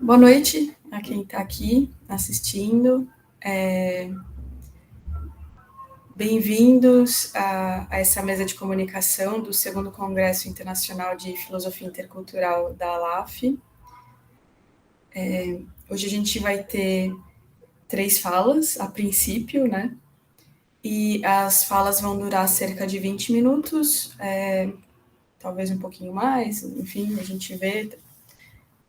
Boa noite a quem está aqui assistindo. Bem-vindos a essa mesa de comunicação do segundo Congresso Internacional de Filosofia Intercultural da ALAF. Hoje a gente vai ter 3 falas, a princípio, né? E as falas vão durar cerca de 20 minutos, talvez um pouquinho mais, enfim, a gente vê,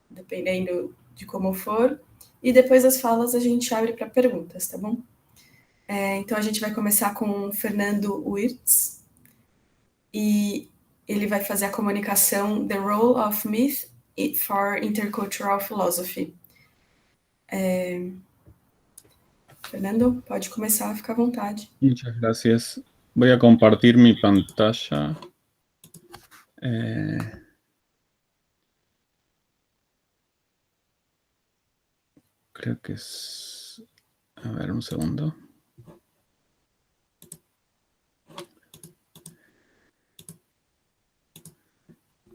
dependendo de como for. E depois das falas a gente abre para perguntas, tá bom? Então a gente vai começar com o Fernando Wirtz, e ele vai fazer a comunicação The Role of Myth for Intercultural Philosophy. Fernando, pode começar, fica à vontade. Muchas gracias. Voy a compartir mi pantalla. Creo que es... A ver, un segundo.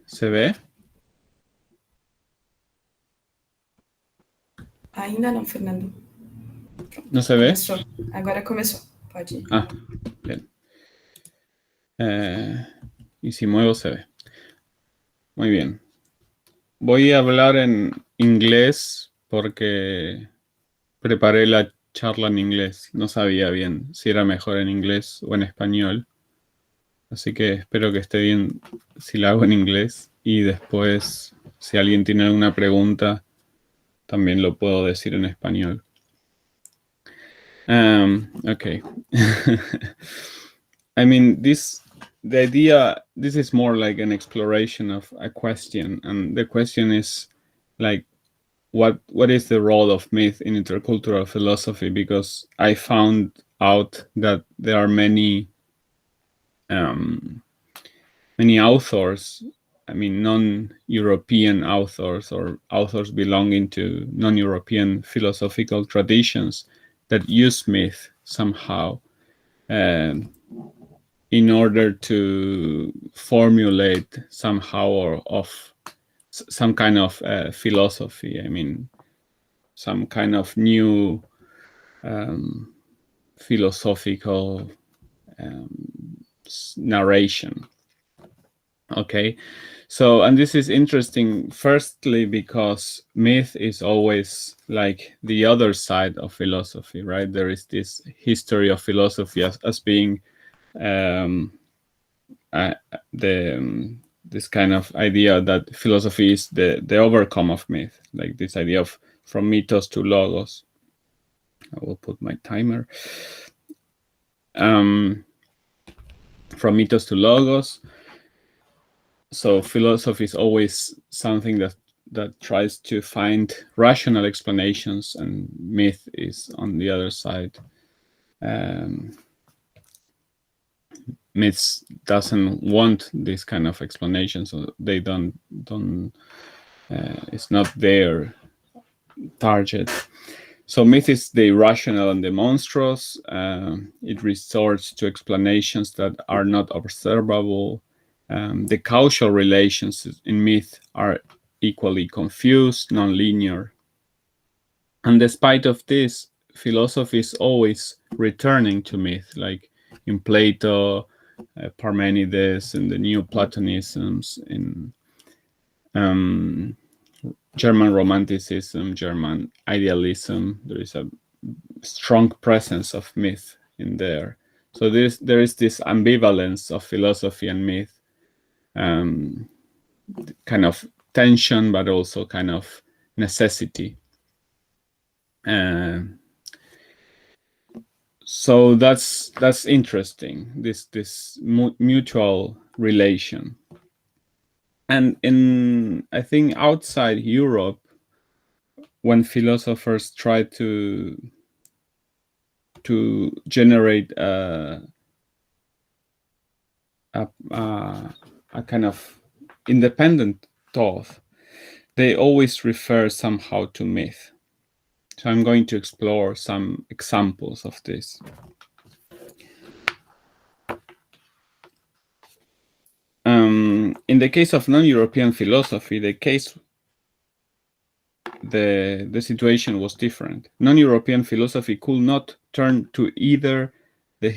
¿Se ve? Ainda não, Fernando. ¿No se ve? Começou. Agora começou. Pode ir. Ah, bien. Y si muevo se ve. Muy bien. Voy a hablar en inglés porque preparé la charla en inglés. No sabía bien si era mejor en inglés o en español. Así que espero que esté bien si la hago en inglés. Y después, si alguien tiene alguna pregunta, también lo puedo decir en español. Okay. I mean, this is more like an exploration of a question, and the question is like, what is the role of myth in intercultural philosophy? Because I found out that there are many authors, I mean, non-European authors or authors belonging to non-European philosophical traditions that use myth somehow in order to formulate somehow or of some kind of philosophy. I mean, some kind of new philosophical narration. Okay, so, and this is interesting, firstly, because myth is always like the other side of philosophy, right? There is this history of philosophy as being this kind of idea that philosophy is the overcome of myth, like this idea of from mythos to logos. I will put my timer. From mythos to logos. So philosophy is always something that tries to find rational explanations, and myth is on the other side. Myths doesn't want this kind of explanation, so they don't it's not their target. So myth is the irrational and the monstrous. It resorts to explanations that are not observable. The causal relations in myth are equally confused, non-linear. And despite of this, philosophy is always returning to myth, like in Plato, Parmenides, and the Neoplatonisms, in German Romanticism, German idealism. There is a strong presence of myth in there. So there is this ambivalence of philosophy and myth, kind of tension, but also kind of necessity. So that's interesting, this mutual relation. And I think outside Europe, when philosophers try to generate a kind of independent thought, they always refer somehow to myth. So I'm going to explore some examples of this. In the case of non-European philosophy, the case the situation was different. Non-European philosophy could not turn to either the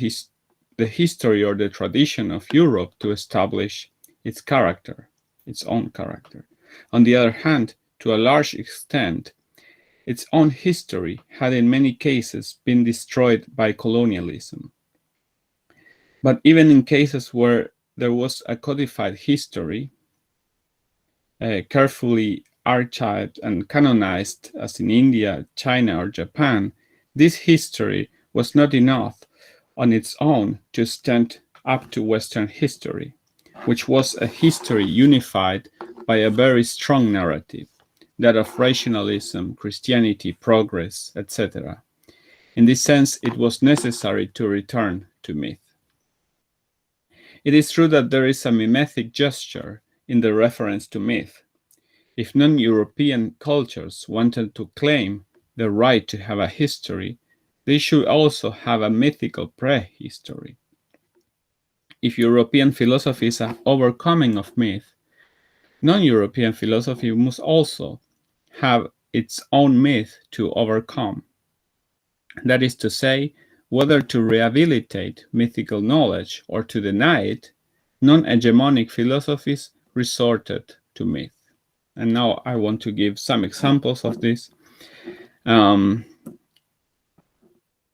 history or the tradition of Europe to establish its character, its own character. On the other hand, to a large extent, its own history had in many cases been destroyed by colonialism. But even in cases where there was a codified history, carefully archived and canonized, as in India, China, or Japan, this history was not enough on its own to stand up to Western history, which was a history unified by a very strong narrative, that of rationalism, Christianity, progress, etc. In this sense, it was necessary to return to myth. It is true that there is a mimetic gesture in the reference to myth. If non-European cultures wanted to claim the right to have a history, they should also have a mythical prehistory. If European philosophy is an overcoming of myth, non-European philosophy must also have its own myth to overcome. That is to say, whether to rehabilitate mythical knowledge or to deny it, non-hegemonic philosophies resorted to myth. And now I want to give some examples of this. In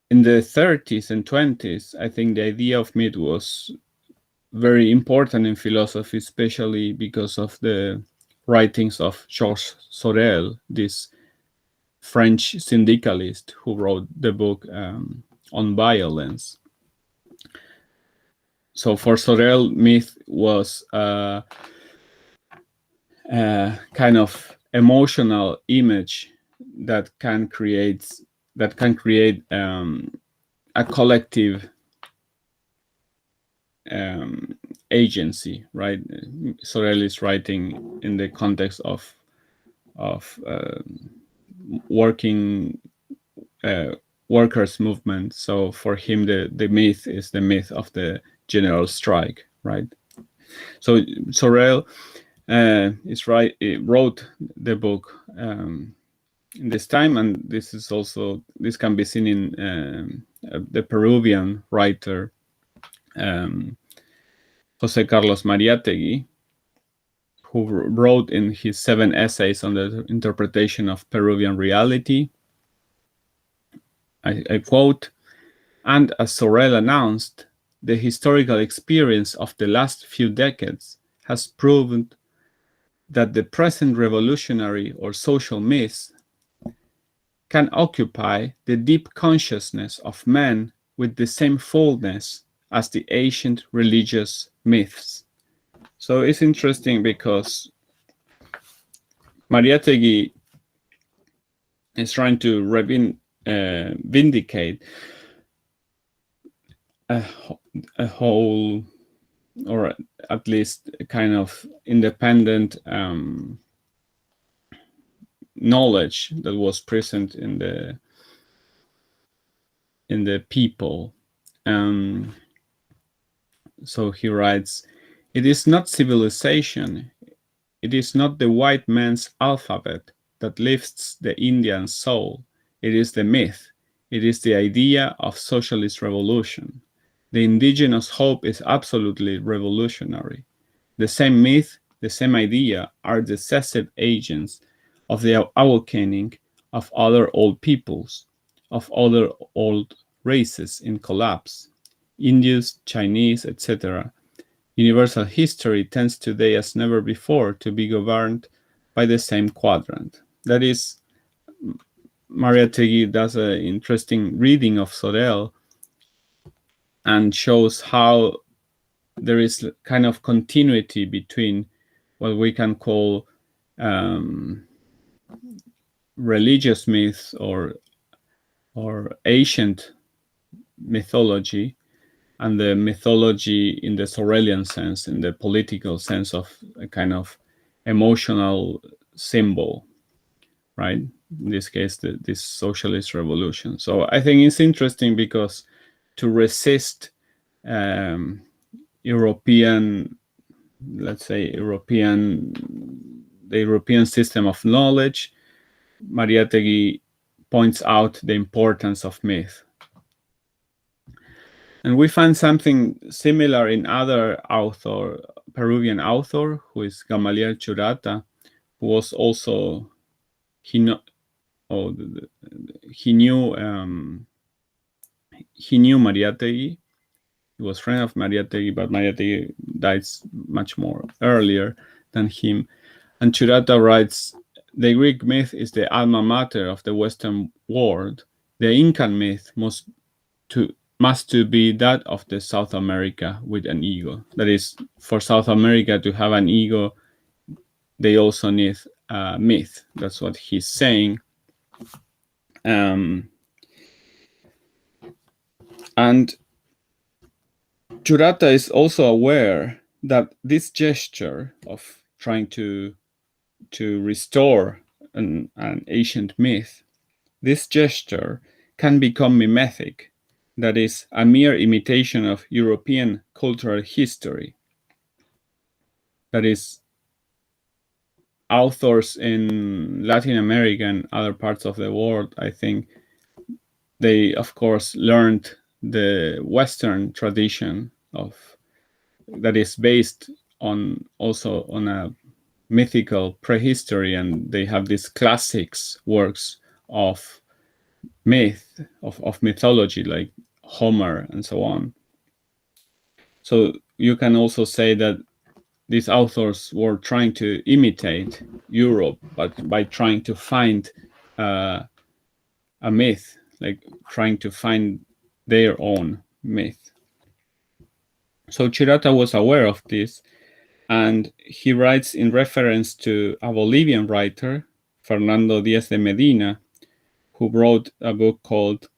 the 30s and 20s, I think the idea of myth was very important in philosophy, especially because of the writings of Georges Sorel, this French syndicalist who wrote the book on violence. So for Sorel, myth was a kind of emotional image that can create a collective agency, right? Sorel is writing in the context of workers' movement. So for him, the myth is the myth of the general strike, right? So Sorel wrote the book in this time, and this can be seen in the Peruvian writer José Carlos Mariátegui, who wrote in his 7 essays on the interpretation of Peruvian reality. I quote, "And as Sorel announced, the historical experience of the last few decades has proven that the present revolutionary or social myths can occupy the deep consciousness of men with the same fullness as the ancient religious myths." So it's interesting because Mariátegui is trying to vindicate a whole, or at least a kind of independent knowledge that was present in the people. So he writes, "It is not civilization, it is not the white man's alphabet that lifts the Indian soul, it is the myth, it is the idea of socialist revolution. The indigenous hope is absolutely revolutionary. The same myth, the same idea are decisive agents of the awakening of other old peoples, of other old races in collapse, Indians, Chinese, etc. Universal history tends today as never before to be governed by the same quadrant." That is, Mariátegui does an interesting reading of Sorel and shows how there is kind of continuity between what we can call religious myths or ancient mythology and the mythology in the Sorelian sense, in the political sense of a kind of emotional symbol, right? In this case, this socialist revolution. So I think it's interesting because to resist European, let's say the European system of knowledge, Mariátegui points out the importance of myth. And we find something similar in other author, Peruvian author, who is Gamaliel Churata, who was also, he knew Mariátegui. He was friend of Mariátegui, but Mariátegui died much more earlier than him. And Churata writes, the Greek myth is the alma mater of the Western world. The Incan myth must to be that of the South America with an ego. That is, for South America to have an ego, they also need a myth. That's what he's saying. And Churata is also aware that this gesture of trying to restore an ancient myth, this gesture can become mimetic, that is, a mere imitation of European cultural history. That is, authors in Latin America and other parts of the world, I think, they, of course, learned the Western tradition that is based also on a mythical prehistory, and they have these classics works of myth, of mythology, like Homer and so on. So you can also say that these authors were trying to imitate Europe, but by trying to find a myth, like trying to find their own myth. So Churata was aware of this, and he writes in reference to a Bolivian writer, Fernando Díaz de Medina, who wrote a book called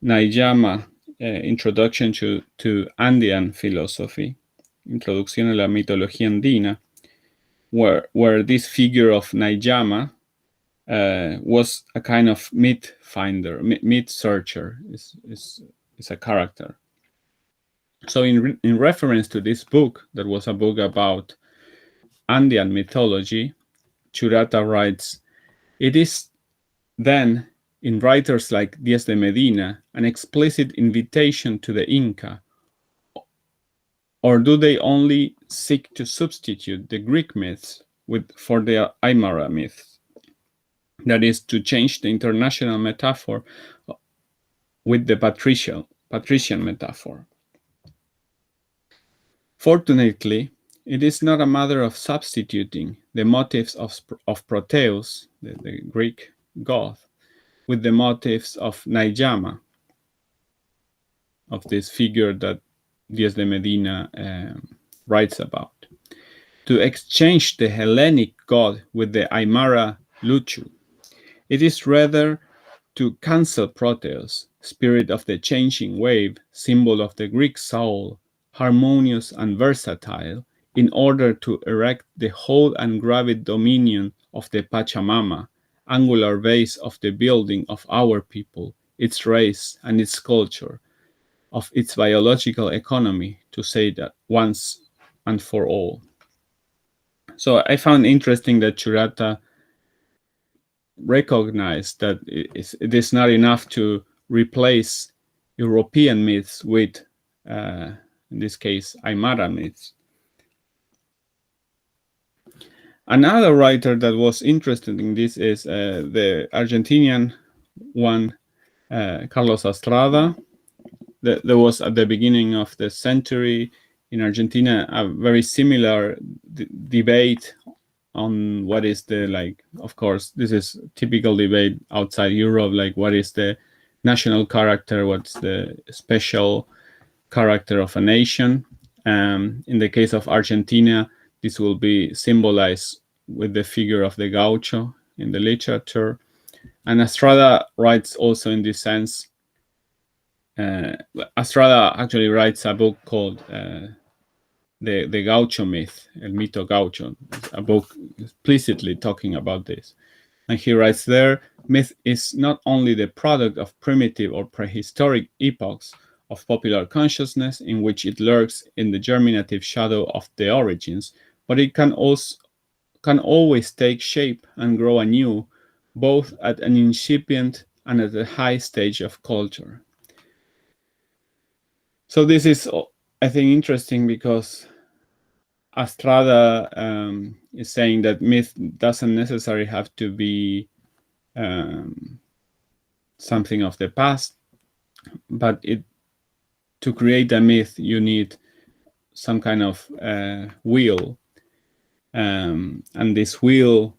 Naiyama, Introduction to Andean Philosophy, Introducción a la Mitología Andina, where this figure of Naiyama was a kind of myth finder, myth searcher, is a character. So in reference to this book, that was a book about Andean mythology, Churata writes, it is then, in writers like Díaz de Medina, an explicit invitation to the Inca, or do they only seek to substitute the Greek myths for the Aymara myths? That is, to change the international metaphor with the patrician metaphor. Fortunately, it is not a matter of substituting the motives of Proteus, the Greek god, with the motives of Naiyama, of this figure that Díaz de Medina writes about. To exchange the Hellenic god with the Aymara Luchu. It is rather to cancel Proteus, spirit of the changing wave, symbol of the Greek soul, harmonious and versatile, in order to erect the whole ungraved dominion of the Pachamama, angular base of the building of our people, its race and its culture, of its biological economy, to say that once and for all. So I found interesting that Churata recognized that it is not enough to replace European myths with, in this case, Aymara myths. Another writer that was interested in this is the Argentinian one, Carlos Astrada. There was, at the beginning of the century in Argentina, a very similar debate on what is the, of course, this is typical debate outside Europe, like what is the national character, what's the special character of a nation. In the case of Argentina, this will be symbolized with the figure of the gaucho in the literature. And Astrada writes also in this sense. Astrada actually writes a book called the Gaucho myth, El Mito Gaucho, a book explicitly talking about this. And he writes there, myth is not only the product of primitive or prehistoric epochs of popular consciousness in which it lurks in the germinative shadow of the origins, but it can always take shape and grow anew both at an incipient and at a high stage of culture. So this is, I think, interesting because Estrada is saying that myth doesn't necessarily have to be something of the past, but to create a myth, you need some kind of wheel, and this wheel,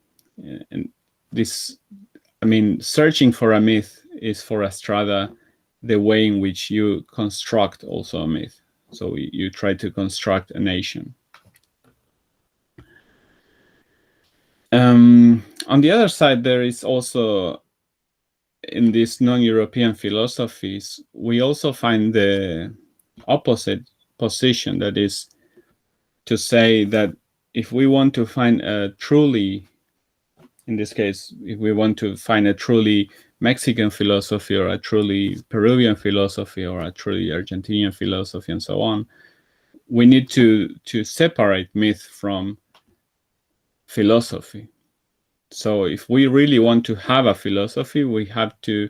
searching for a myth is for Estrada the way in which you construct also a myth. So you try to construct a nation. On the other side, there is also, in these non-European philosophies, we also find the opposite position, that is to say that if we want to find a truly, in this case, if we want to find a truly Mexican philosophy or a truly Peruvian philosophy or a truly Argentinian philosophy and so on, we need to separate myth from philosophy. So if we really want to have a philosophy, we have to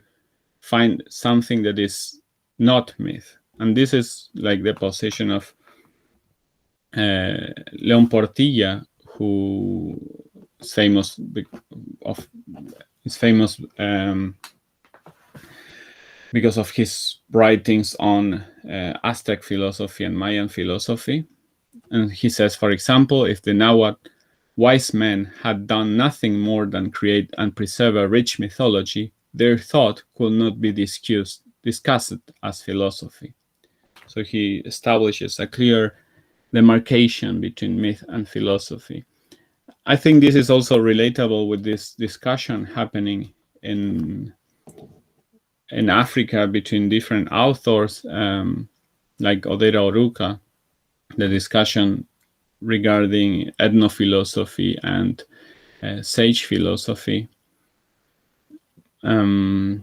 find something that is not myth. And this is like the position of León Portilla, who is famous because of his writings on Aztec philosophy and Mayan philosophy. And he says, for example, if the Nahuatl wise men had done nothing more than create and preserve a rich mythology, their thought could not be discussed as philosophy. So he establishes a clear demarcation between myth and philosophy. I think this is also relatable with this discussion happening in Africa between different authors, like Odeira Oruka, the discussion regarding ethnophilosophy and sage philosophy. And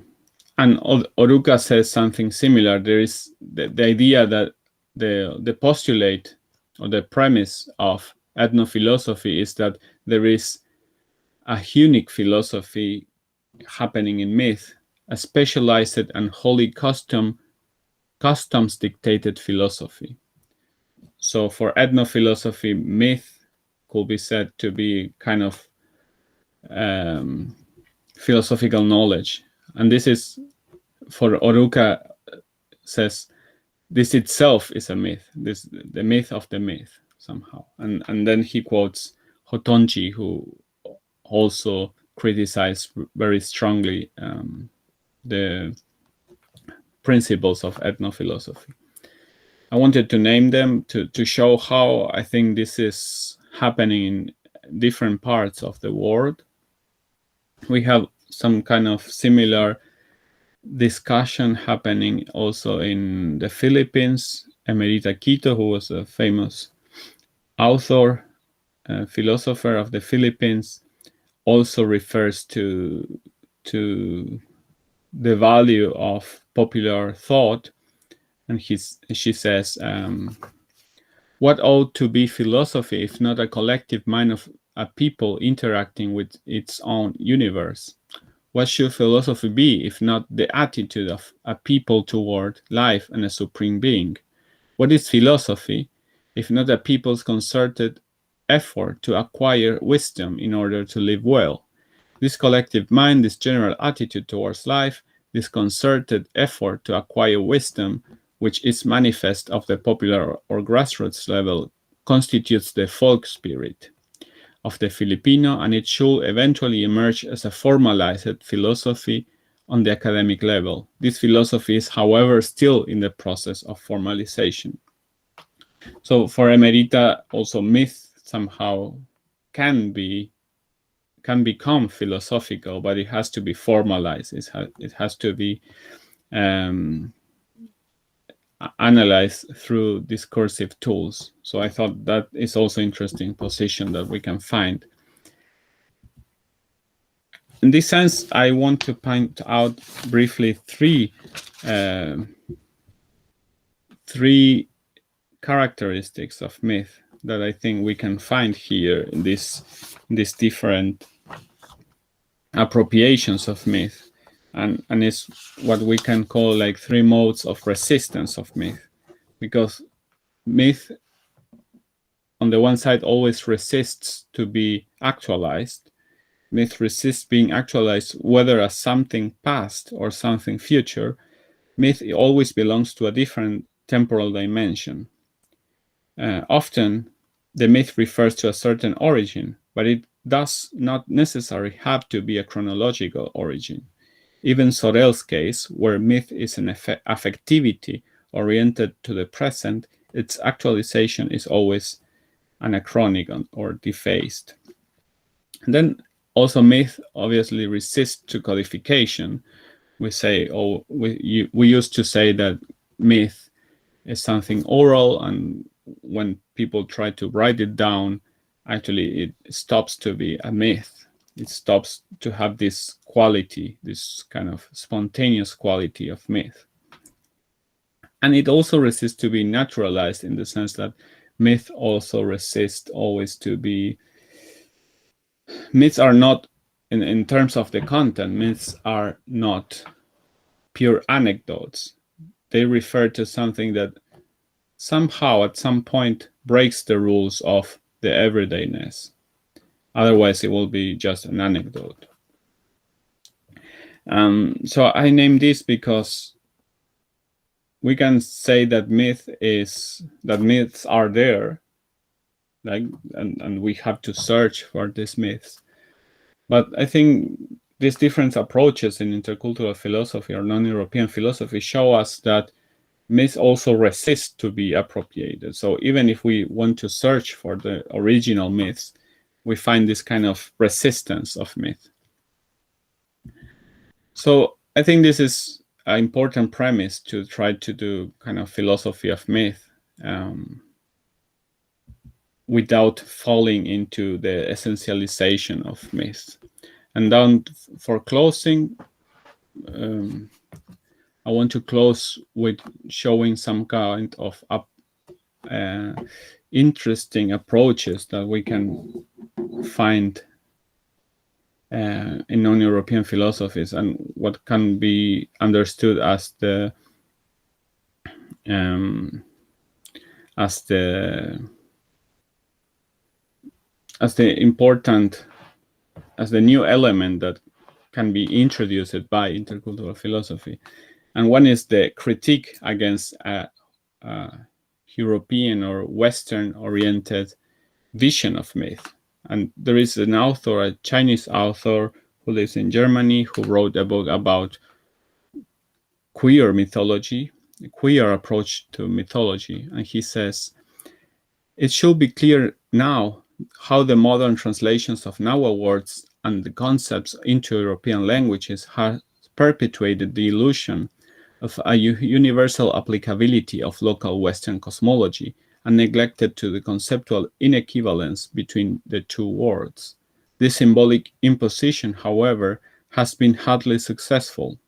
Oruka says something similar. There is the idea that the postulate or the premise of ethnophilosophy is that there is a unique philosophy happening in myth, a specialized and wholly customs dictated philosophy. So for ethnophilosophy, myth could be said to be kind of philosophical knowledge. And this is, for Oruka, says, this itself is a myth, the myth of the myth somehow. And then he quotes Hotonji, who also criticized very strongly the principles of ethnophilosophy. I wanted to name them to show how I think this is happening in different parts of the world. We have some kind of similar discussion happening also in the Philippines. Emerita Quito, who was a famous author, philosopher of the Philippines, also refers to the value of popular thought. And she says, what ought to be philosophy if not a collective mind of a people interacting with its own universe? What should philosophy be if not the attitude of a people toward life and a supreme being? What is philosophy if not a people's concerted effort to acquire wisdom in order to live well? This collective mind, this general attitude towards life, this concerted effort to acquire wisdom, which is manifest of the popular or grassroots level, constitutes the folk spirit of the Filipino, and it should eventually emerge as a formalized philosophy on the academic level. This philosophy is, however, still in the process of formalization. So for Emerita, also myth somehow can become philosophical, but it has to be formalized. It has to be analyzed through discursive tools. So I thought that is also interesting position that we can find. In this sense, I want to point out briefly three characteristics of myth that I think we can find here in these different appropriations of myth, and it's what we can call like 3 modes of resistance of myth, because myth on the one side always resists to be actualized. Myth resists being actualized whether as something past or something future. Myth always belongs to a different temporal dimension. Often the myth refers to a certain origin, but it does not necessarily have to be a chronological origin. Even Sorel's case, where myth is an affectivity oriented to the present, its actualization is always anachronic or defaced. And then also myth obviously resists to codification. We say, we used to say that myth is something oral, and when people try to write it down, actually it stops to be a myth. It stops to have this quality, this kind of spontaneous quality of myth. And it also resists to be naturalized, in the sense that myth also resists always to be... Myths are not, in terms of the content, myths are not pure anecdotes. They refer to something that somehow at some point breaks the rules of the everydayness. Otherwise, it will be just an anecdote. So I named this because we can say that myths are there, like, and we have to search for these myths. But I think these different approaches in intercultural philosophy or non-European philosophy show us that myths also resist to be appropriated. So even if we want to search for the original myths, we find this kind of resistance of myth. So I think this is an important premise to try to do kind of philosophy of myth without falling into the essentialization of myths. And then for closing, I want to close with showing some kind of interesting approaches that we can find in non-European philosophies, and what can be understood as the new element that can be introduced by intercultural philosophy. And one is the critique against a European or Western-oriented vision of myth. And there is an author, a Chinese author who lives in Germany, who wrote a book about queer mythology, a queer approach to mythology. And he says, it should be clear now how the modern translations of Nahua words and the concepts into European languages have perpetuated the illusion of a universal applicability of local Western cosmology and neglected to the conceptual inequivalence between the two worlds. This symbolic imposition, however, has been hardly successful.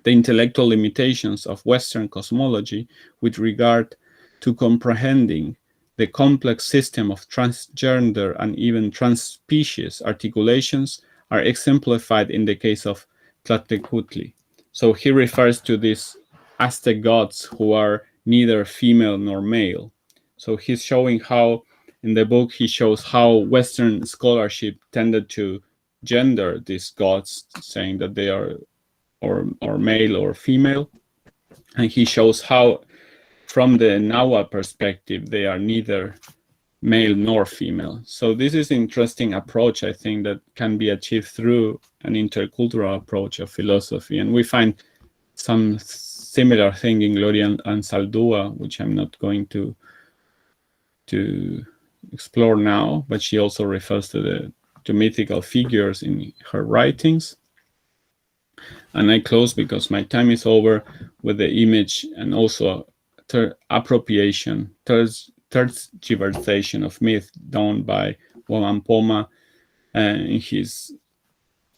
The intellectual limitations of Western cosmology with regard to comprehending the complex system of transgender and even transspecies articulations are exemplified in the case of Tlahtecutli. So he refers to these Aztec gods who are neither female nor male. So he's showing how, in the book, he shows how Western scholarship tended to gender these gods, saying that they are or male or female. And he shows how, from the Nahua perspective, they are neither male nor female. So this is an interesting approach, I think, that can be achieved through an intercultural approach of philosophy. And we find some similar thing in Gloria Anzaldúa, which I'm not going to explore now, but she also refers to mythical figures in her writings. And I close, because my time is over, with the image and also appropriation, tergiversation of myth done by Wamampoma in his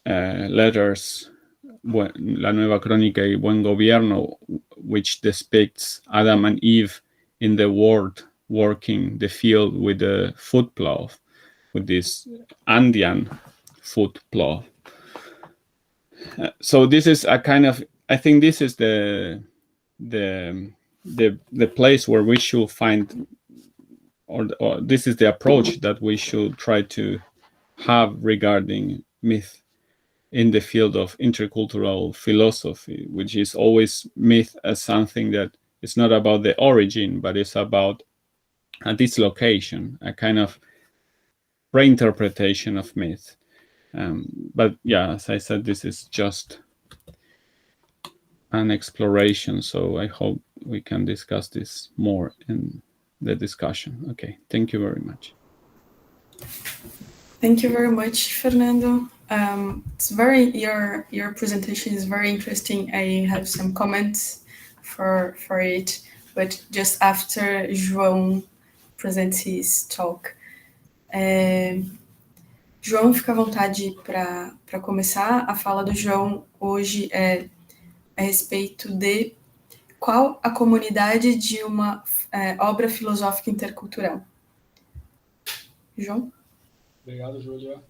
letters, La Nueva Crónica y Buen Gobierno, which depicts Adam and Eve in the world working the field with the foot plow, with this Andean foot plow. So this is a kind of, I think this is the place where we should find, or this is the approach that we should try to have regarding myth in the field of intercultural philosophy, which is always myth as something that is not about the origin, but it's about a dislocation, a kind of reinterpretation of myth. But yeah, as I said, this is just an exploration, so I hope we can discuss this more in the discussion. Okay, thank you very much. Thank you very much, Fernando. It's your presentation is very interesting. I have some comments for it, but just after João presents his talk. João, fica à vontade para começar. A fala do João hoje é a respeito de qual a comunidade de uma obra filosófica intercultural. João? Obrigado, Júlia.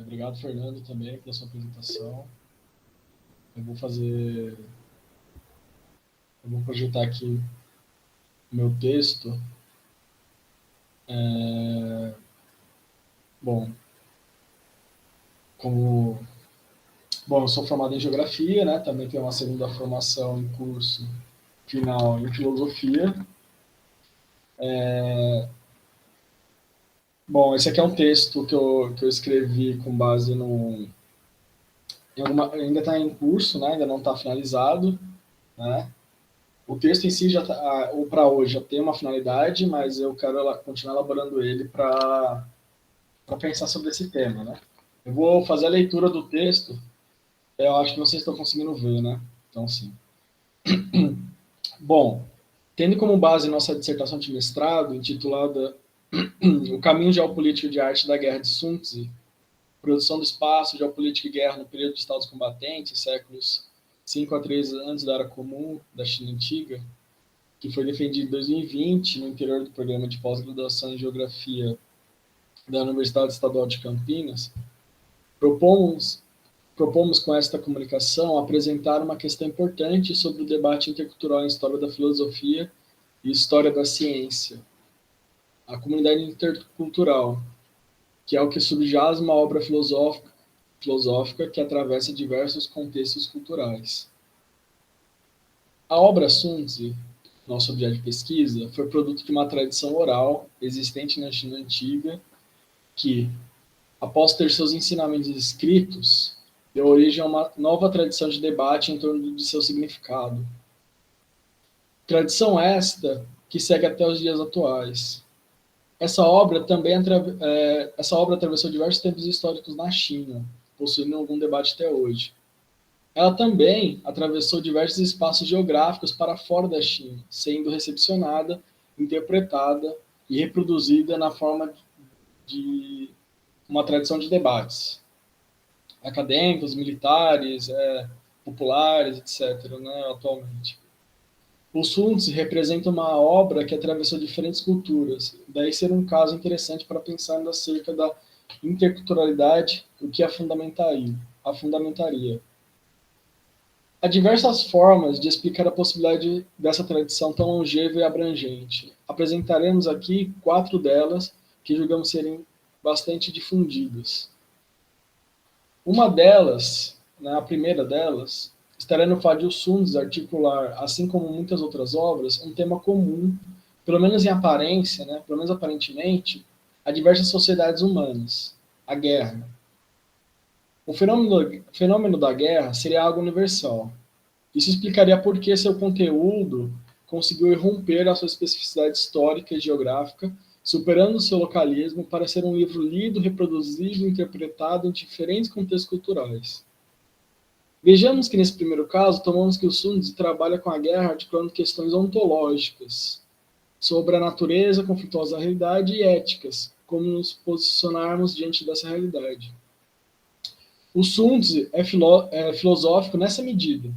Obrigado, Fernando, também pela sua apresentação. Eu vou projetar aqui o meu texto. Bom, eu sou formado em Geografia, né? Também tenho uma segunda formação em curso final em Filosofia. Bom, esse aqui é um texto que eu escrevi com base ainda está em curso, né? Ainda não está finalizado, né? O texto em si ou para hoje já tem uma finalidade, mas eu quero continuar elaborando ele para pensar sobre esse tema, né? Eu vou fazer a leitura do texto. Eu acho que vocês estão conseguindo ver, né? Então, sim. Bom, tendo como base nossa dissertação de mestrado, intitulada O Caminho Geopolítico de Arte da Guerra de Sun Tzu, Produção do Espaço, Geopolítica e Guerra no Período de Estados Combatentes, séculos 5 a 3 antes da Era Comum da China Antiga, que foi defendido em 2020 no interior do programa de pós-graduação em Geografia da Universidade Estadual de Campinas, propomos com esta comunicação apresentar uma questão importante sobre o debate intercultural em história da filosofia e história da ciência. A comunidade intercultural, que é o que subjaz uma obra filosófica que atravessa diversos contextos culturais. A obra Sun Tzu, nosso objeto de pesquisa, foi produto de uma tradição oral existente na China Antiga que, após ter seus ensinamentos escritos, deu origem a uma nova tradição de debate em torno de seu significado. Tradição esta que segue até os dias atuais. Essa obra atravessou diversos tempos históricos na China, possuindo algum debate até hoje. Ela também atravessou diversos espaços geográficos para fora da China, sendo recepcionada, interpretada e reproduzida na forma de uma tradição de debates acadêmicos, militares, populares, etc., né, atualmente. O Sun Tzu representa uma obra que atravessou diferentes culturas, daí ser um caso interessante para pensar acerca da interculturalidade, o que a fundamentaria. Há diversas formas de explicar a possibilidade dessa tradição tão longeva e abrangente. Apresentaremos aqui 4 delas que julgamos serem bastante difundidas. Uma delas, né, a primeira delas, estará no fato de o Sun Tzu articular, assim como muitas outras obras, um tema comum, pelo menos em aparência, né, pelo menos aparentemente, a diversas sociedades humanas, a guerra. O fenômeno da guerra seria algo universal. Isso explicaria por que seu conteúdo conseguiu irromper a sua especificidade histórica e geográfica, superando seu localismo para ser um livro lido, reproduzido e interpretado em diferentes contextos culturais. Vejamos que, nesse primeiro caso, tomamos que o Sun Tzu trabalha com a guerra articulando questões ontológicas sobre a natureza conflituosa da realidade e éticas, como nos posicionarmos diante dessa realidade. O Sun Tzu é filosófico nessa medida.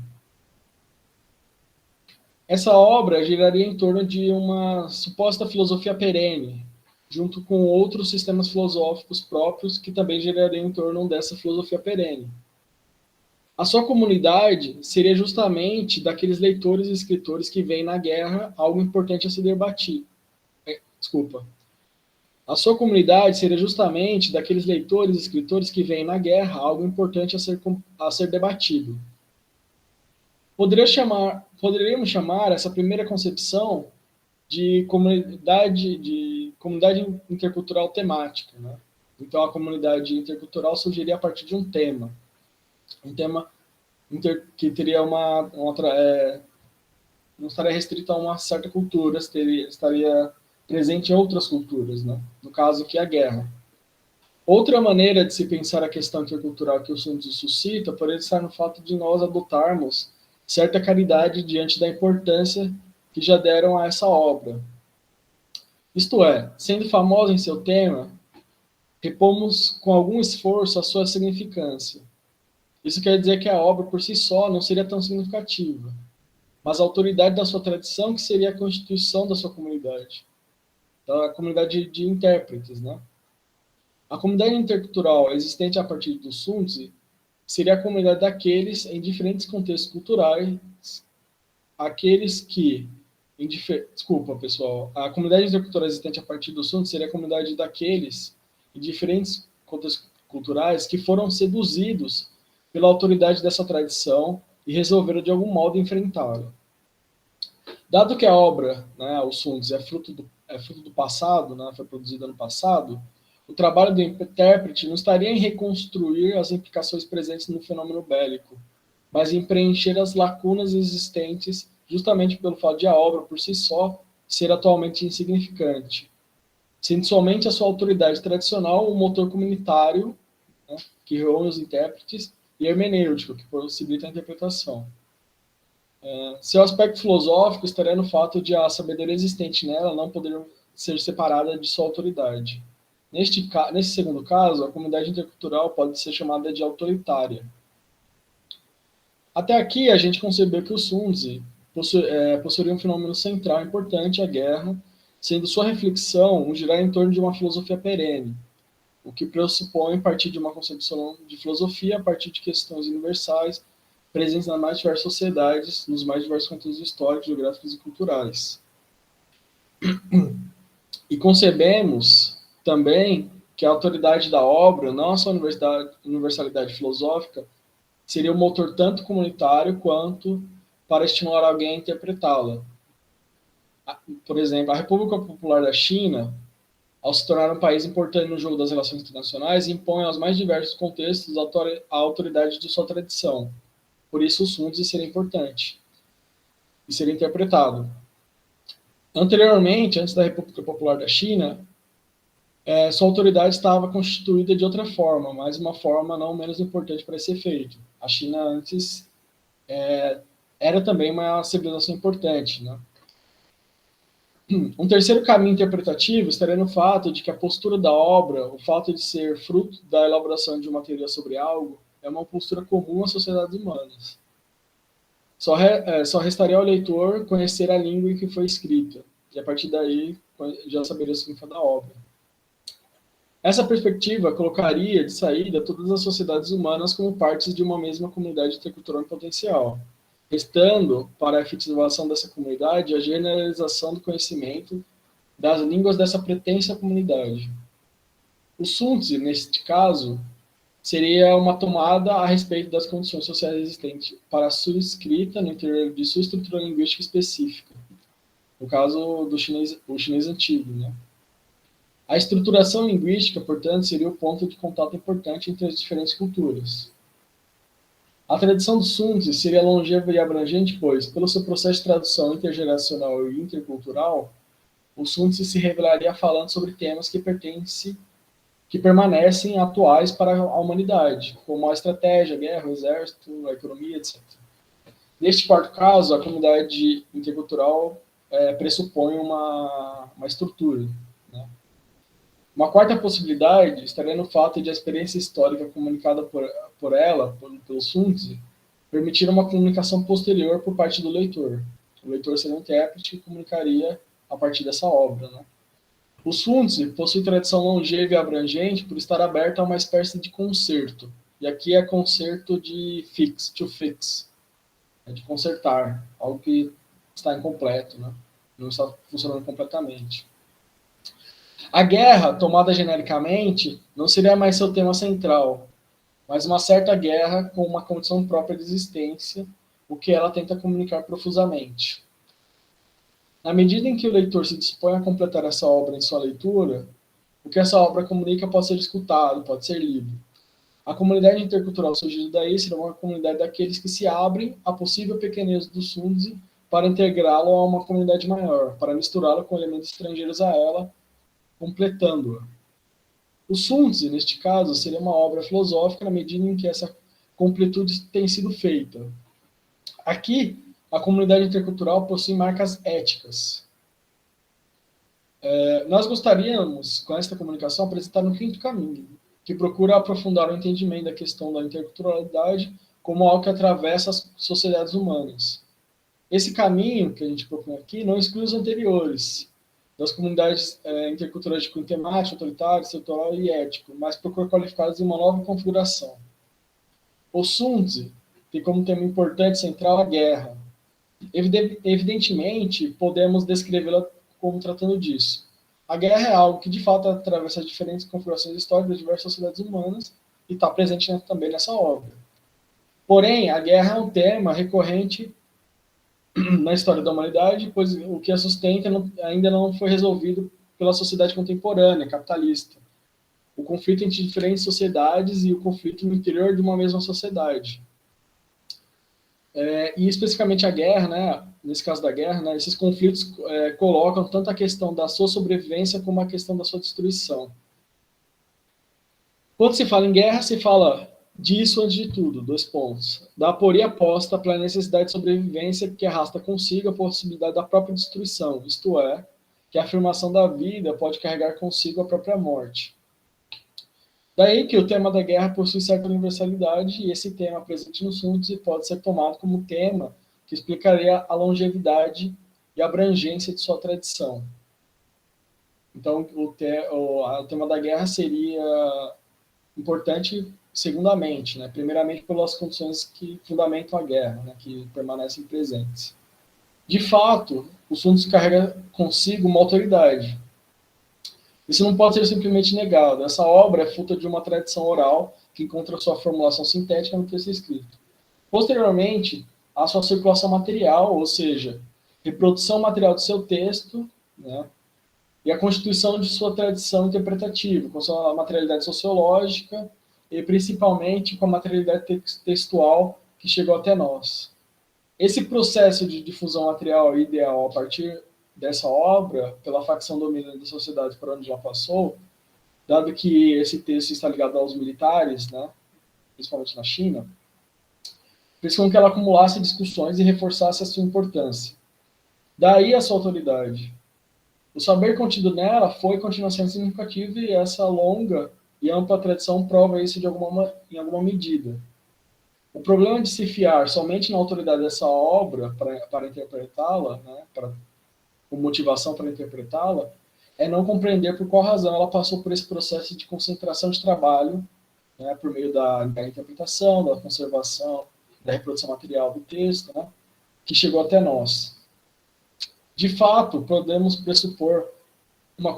Essa obra giraria em torno de uma suposta filosofia perene, junto com outros sistemas filosóficos próprios que também girariam em torno dessa filosofia perene. A sua comunidade seria justamente daqueles leitores e escritores que veem na guerra algo importante a se debater. Desculpa. A sua comunidade seria justamente daqueles leitores e escritores que veem na guerra algo importante a ser debatido. Poderíamos chamar essa primeira concepção de comunidade intercultural temática, né? Então, a comunidade intercultural surgiria a partir de um tema que teria não estaria restrito a uma certa cultura, estaria presente em outras culturas, né? No caso aqui, a guerra. Outra maneira de se pensar a questão intercultural que o Sun Tzu suscita pode estar no fato de nós adotarmos certa caridade diante da importância que já deram a essa obra. Isto é, sendo famosa em seu tema, repomos com algum esforço a sua significância. Isso quer dizer que a obra por si só não seria tão significativa, mas a autoridade da sua tradição que seria a constituição da sua comunidade, da comunidade de intérpretes, né? A comunidade intercultural existente a partir do Sun Tzu seria a comunidade daqueles em diferentes contextos culturais, aqueles que desculpa, pessoal. A comunidade intercultural existente a partir do Sun Tzu seria a comunidade daqueles em diferentes contextos culturais que foram seduzidos pela autoridade dessa tradição e resolveram de algum modo enfrentá-la. Dado que a obra, né, o Sun Tzu, é fruto do passado, né, foi produzida no passado, o trabalho do intérprete não estaria em reconstruir as implicações presentes no fenômeno bélico, mas em preencher as lacunas existentes justamente pelo fato de a obra, por si só, ser atualmente insignificante, sendo somente a sua autoridade tradicional um motor comunitário, né, que reúne os intérpretes, e hermenêutico, que possibilita a interpretação. Seu aspecto filosófico estaria no fato de a sabedoria existente nela não poder ser separada de sua autoridade. Nesse segundo caso, a comunidade intercultural pode ser chamada de autoritária. Até aqui, a gente concebeu que o Sun Tzu possuiria um fenômeno central importante, a guerra, sendo sua reflexão girar em torno de uma filosofia perene, o que pressupõe partir de uma concepção de filosofia a partir de questões universais presentes nas mais diversas sociedades, nos mais diversos contextos históricos, geográficos e culturais. E concebemos também que a autoridade da obra, não a sua universalidade filosófica, seria um motor tanto comunitário quanto para estimular alguém a interpretá-la. Por exemplo, a República Popular da China, ao se tornar um país importante no jogo das relações internacionais, impõe aos mais diversos contextos a autoridade de sua tradição. Por isso, o Sun Tzu seria importante e seria interpretado. Anteriormente, antes da República Popular da China, sua autoridade estava constituída de outra forma, mas uma forma não menos importante para esse efeito. A China antes era também uma civilização importante, né? Um terceiro caminho interpretativo estaria no fato de que a postura da obra, o fato de ser fruto da elaboração de uma teoria sobre algo, é uma postura comum às sociedades humanas. Só restaria ao leitor conhecer a língua em que foi escrita, e a partir daí já saberia o significado da obra. Essa perspectiva colocaria de saída todas as sociedades humanas como partes de uma mesma comunidade intercultural em potencial, restando para a efetivação dessa comunidade a generalização do conhecimento das línguas dessa pretensa comunidade. O Sun Tzu, neste caso, seria uma tomada a respeito das condições sociais existentes para a sua escrita no interior de sua estrutura linguística específica, no caso do chinês antigo, né? A estruturação linguística, portanto, seria o ponto de contato importante entre as diferentes culturas. A tradição do Sun Tzu seria longeva e abrangente, pois, pelo seu processo de tradução intergeracional e intercultural, o Sun Tzu se revelaria falando sobre temas que permanecem atuais para a humanidade, como a estratégia, a guerra, o exército, a economia, etc. Neste quarto caso, a comunidade intercultural pressupõe uma estrutura, né? Uma quarta possibilidade estaria no fato de a experiência histórica comunicada pelo Sun Tzu, permitir uma comunicação posterior por parte do leitor. O leitor seria um intérprete que comunicaria a partir dessa obra, né? O Sun Tzu possui tradição longeva e abrangente por estar aberto a uma espécie de concerto e aqui é conserto de fix, to fix, é de consertar, algo que está incompleto, né? Não está funcionando completamente. A guerra, tomada genericamente, não seria mais seu tema central, mas uma certa guerra com uma condição própria de existência, o que ela tenta comunicar profusamente. Na medida em que o leitor se dispõe a completar essa obra em sua leitura, o que essa obra comunica pode ser escutado, pode ser lido. A comunidade intercultural surgida daí será uma comunidade daqueles que se abrem à possível pequenez do Sunzi para integrá-lo a uma comunidade maior, para misturá-lo com elementos estrangeiros a ela, completando-a. O Sunzi, neste caso, seria uma obra filosófica na medida em que essa completude tem sido feita. Aqui, a comunidade intercultural possui marcas éticas. Nós gostaríamos, com esta comunicação, apresentar um quinto caminho, que procura aprofundar o entendimento da questão da interculturalidade como algo que atravessa as sociedades humanas. Esse caminho que a gente propõe aqui não exclui os anteriores, das comunidades interculturais de cunho temático, autoritário, setorial e ético, mas procura qualificá-las em uma nova configuração. O Sunzi tem como tema importante central a guerra. Evidentemente, podemos descrevê-la como tratando disso. A guerra é algo que, de fato, atravessa as diferentes configurações históricas de diversas sociedades humanas e está presente também nessa obra. Porém, a guerra é um tema recorrente na história da humanidade, pois o que a sustenta ainda não foi resolvido pela sociedade contemporânea, capitalista. O conflito entre diferentes sociedades e o conflito no interior de uma mesma sociedade. E especificamente a guerra, né, nesse caso da guerra, né, esses conflitos colocam tanto a questão da sua sobrevivência como a questão da sua destruição. Quando se fala em guerra, se fala disso antes de tudo, 2 pontos. Da aporia posta pela necessidade de sobrevivência que arrasta consigo a possibilidade da própria destruição, isto é, que a afirmação da vida pode carregar consigo a própria morte. Daí que o tema da guerra possui certa universalidade e esse tema presente no Sunzi pode ser tomado como tema que explicaria a longevidade e abrangência de sua tradição. Então, o tema da guerra seria importante segundamente, né? Primeiramente pelas condições que fundamentam a guerra, né? Que permanecem presentes. De fato, o Sunzi carrega consigo uma autoridade. Isso não pode ser simplesmente negado. Essa obra é fruto de uma tradição oral que encontra sua formulação sintética no texto escrito. Posteriormente, a sua circulação material, ou seja, reprodução material do seu texto, né, e a constituição de sua tradição interpretativa, com sua materialidade sociológica e principalmente com a materialidade textual que chegou até nós. Esse processo de difusão material ideal a partir dessa obra, pela facção dominante da sociedade por onde já passou, dado que esse texto está ligado aos militares, né, principalmente na China, fez com que ela acumulasse discussões e reforçasse a sua importância. Daí a sua autoridade. O saber contido nela foi e continua sendo significativo e essa longa e ampla tradição prova isso em alguma medida. O problema de se fiar somente na autoridade dessa obra para interpretá-la, né, com motivação para interpretá-la, é não compreender por qual razão ela passou por esse processo de concentração de trabalho, né, por meio da interpretação, da conservação, da reprodução material do texto, né, que chegou até nós. De fato, podemos pressupor uma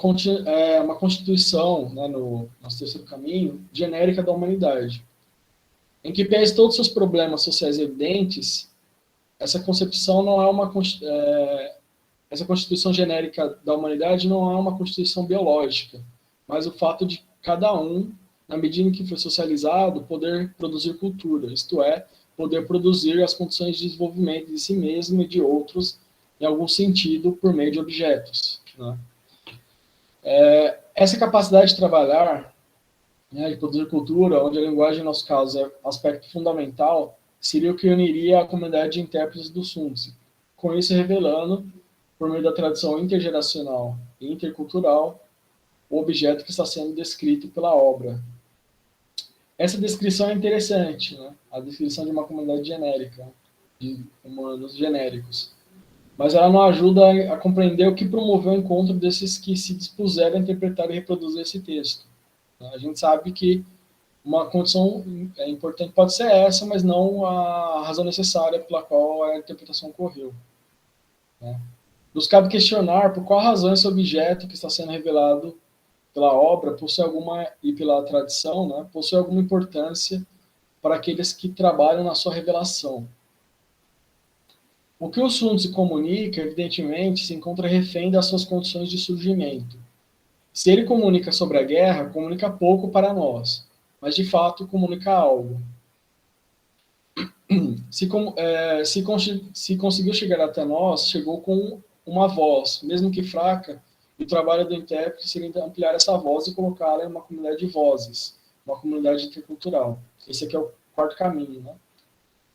constituição, né, no nosso terceiro caminho, genérica da humanidade, em que, pese todos os seus problemas sociais evidentes, essa concepção não é essa constituição genérica da humanidade não é uma constituição biológica, mas o fato de cada um, na medida em que foi socializado, poder produzir cultura, isto é, poder produzir as condições de desenvolvimento de si mesmo e de outros, em algum sentido, por meio de objetos. Né? Essa capacidade de trabalhar, né, de produzir cultura, onde a linguagem, no nosso caso, é aspecto fundamental, seria o que uniria a comunidade de intérpretes do Sunzi, com isso revelando, por meio da tradição intergeracional e intercultural, o objeto que está sendo descrito pela obra. Essa descrição é interessante, né? A descrição de uma comunidade genérica, de humanos genéricos. Mas ela não ajuda a compreender o que promoveu o encontro desses que se dispuseram a interpretar e reproduzir esse texto. A gente sabe que uma condição importante pode ser essa, mas não a razão necessária pela qual a interpretação ocorreu. Né? Nos cabe questionar por qual razão esse objeto que está sendo revelado pela obra possui alguma, e pela tradição, né, possui alguma importância para aqueles que trabalham na sua revelação. O que o Sun Tzu comunica, evidentemente, se encontra refém das suas condições de surgimento. Se ele comunica sobre a guerra, comunica pouco para nós, mas de fato comunica algo. Se conseguiu chegar até nós, chegou com uma voz, mesmo que fraca, e o trabalho do intérprete seria ampliar essa voz e colocá-la em uma comunidade de vozes, uma comunidade intercultural. Esse aqui é o quarto caminho, né?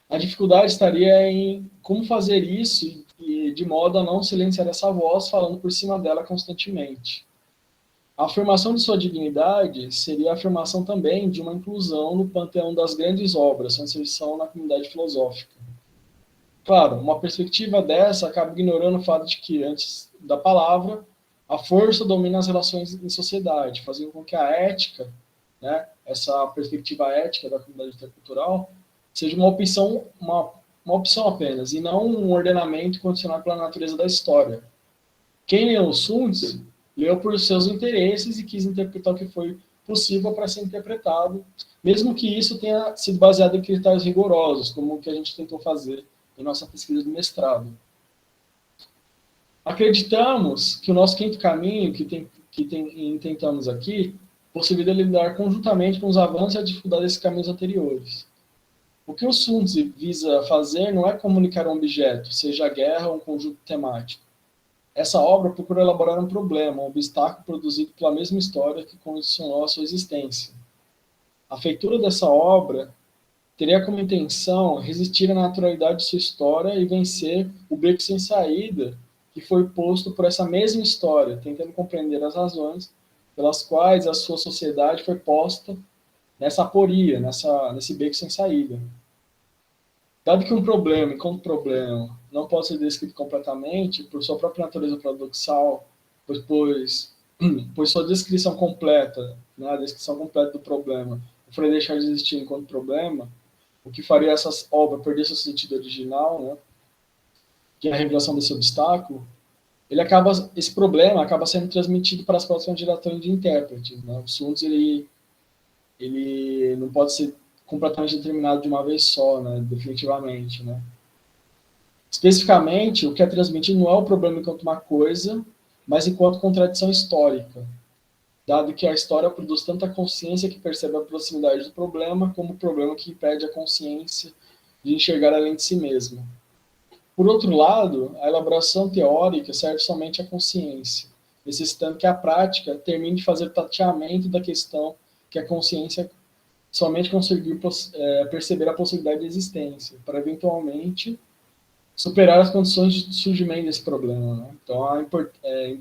A dificuldade estaria em como fazer isso e de modo a não silenciar essa voz falando por cima dela constantemente. A afirmação de sua dignidade seria a afirmação também de uma inclusão no panteão das grandes obras, sua inserção na comunidade filosófica. Claro, uma perspectiva dessa acaba ignorando o fato de que, antes da palavra, a força domina as relações em sociedade, fazendo com que a ética, né, essa perspectiva ética da comunidade intercultural, seja uma opção apenas, e não um ordenamento condicionado pela natureza da história. Quem leu Sun Tzu, leu por seus interesses e quis interpretar o que foi possível para ser interpretado, mesmo que isso tenha sido baseado em critérios rigorosos, como o que a gente tentou fazer em nossa pesquisa do mestrado. Acreditamos que o nosso quinto caminho, que intentamos aqui, possibilita lidar conjuntamente com os avanços e a dificuldade desses caminhos anteriores. O que o Sun Tzu visa fazer não é comunicar um objeto, seja a guerra ou um conjunto temático. Essa obra procura elaborar um problema, um obstáculo produzido pela mesma história que condicionou a sua existência. A feitura dessa obra teria como intenção resistir à naturalidade de sua história e vencer o beco sem saída que foi posto por essa mesma história, tentando compreender as razões pelas quais a sua sociedade foi posta nessa aporia, nesse beco sem saída. Dado que um problema, enquanto problema, não pode ser descrito completamente, por sua própria natureza paradoxal, pois sua descrição completa, né, a descrição completa do problema, foi deixar de existir enquanto problema, o que faria essa obra perder seu sentido original, né, que é a revelação desse obstáculo, esse problema acaba sendo transmitido para as próximas gerações de intérpretes. Né? O Sun Tzu, ele não pode ser completamente determinado de uma vez só, né, definitivamente, né. Especificamente, o que é transmitido não é o problema enquanto uma coisa, mas enquanto contradição histórica, dado que a história produz tanta consciência que percebe a proximidade do problema, como o problema que impede a consciência de enxergar além de si mesma. Por outro lado, a elaboração teórica serve somente à consciência, necessitando que a prática termine de fazer tateamento da questão que a consciência somente conseguir perceber a possibilidade de existência, para eventualmente superar as condições de surgimento desse problema. Né? Então,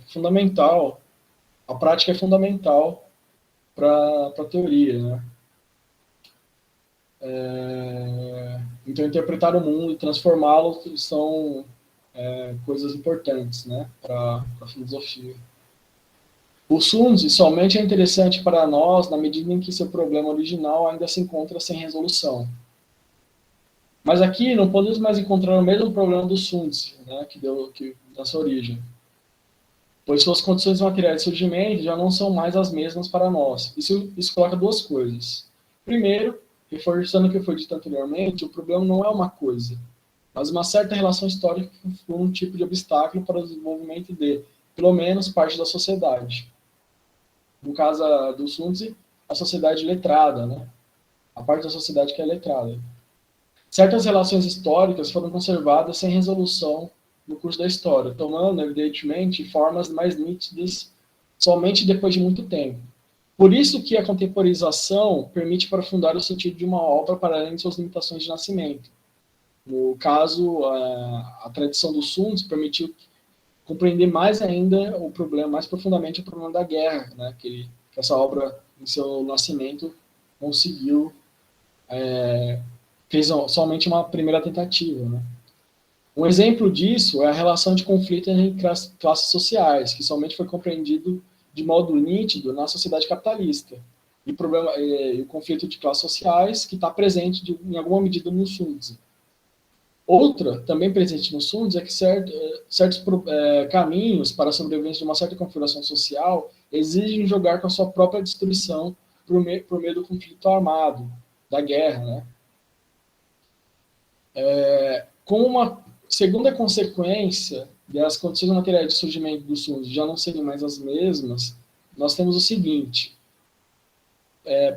fundamental, a prática é fundamental para a teoria. Né? Então, interpretar o mundo e transformá-lo são coisas importantes, né, para a filosofia. O Sun Tzu somente é interessante para nós na medida em que seu problema original ainda se encontra sem resolução. Mas aqui não podemos mais encontrar o mesmo problema do Sun Tzu, né, que da sua origem, pois suas condições materiais de surgimento já não são mais as mesmas para nós. Isso coloca duas coisas. Primeiro, reforçando o que foi dito anteriormente, o problema não é uma coisa, mas uma certa relação histórica com um tipo de obstáculo para o desenvolvimento de, pelo menos, parte da sociedade. No caso do Sun Tzu, a sociedade letrada, né? A parte da sociedade que é letrada. Certas relações históricas foram conservadas sem resolução no curso da história, tomando, evidentemente, formas mais nítidas somente depois de muito tempo. Por isso que a contemporização permite aprofundar o sentido de uma obra para além de suas limitações de nascimento. No caso, a tradição do Sun Tzu permitiu compreender mais ainda o problema, mais profundamente o problema da guerra, né, que essa obra, em seu nascimento, conseguiu, fez somente uma primeira tentativa. Né. Um exemplo disso é a relação de conflito entre classes sociais, que somente foi compreendido de modo nítido na sociedade capitalista. e o conflito de classes sociais, que está presente em alguma medida no Sunzi. Outra, também presente no Sunzi, é que certos caminhos para a sobrevivência de uma certa configuração social exigem jogar com a sua própria destruição por meio do conflito armado, da guerra, né? Com uma segunda consequência das condições materiais de surgimento do Sunzi já não serem mais as mesmas, nós temos o seguinte: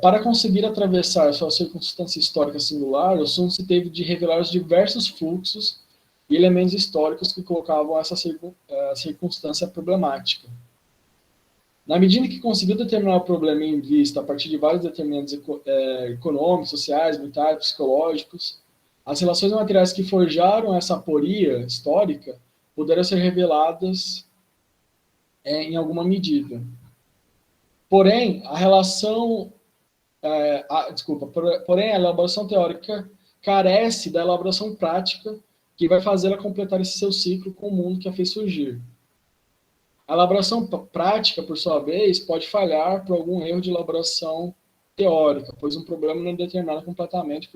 para conseguir atravessar sua circunstância histórica singular, o Sunzi teve de revelar os diversos fluxos e elementos históricos que colocavam essa circunstância problemática. Na medida que conseguiu determinar o problema em vista a partir de vários determinantes econômicos, sociais, militares, psicológicos, as relações materiais que forjaram essa aporia histórica puderam ser reveladas em alguma medida. Porém, a elaboração teórica carece da elaboração prática que vai fazê-la completar esse seu ciclo com o mundo que a fez surgir. A elaboração prática, por sua vez, pode falhar por algum erro de elaboração teórica, pois um problema não é determinado completamente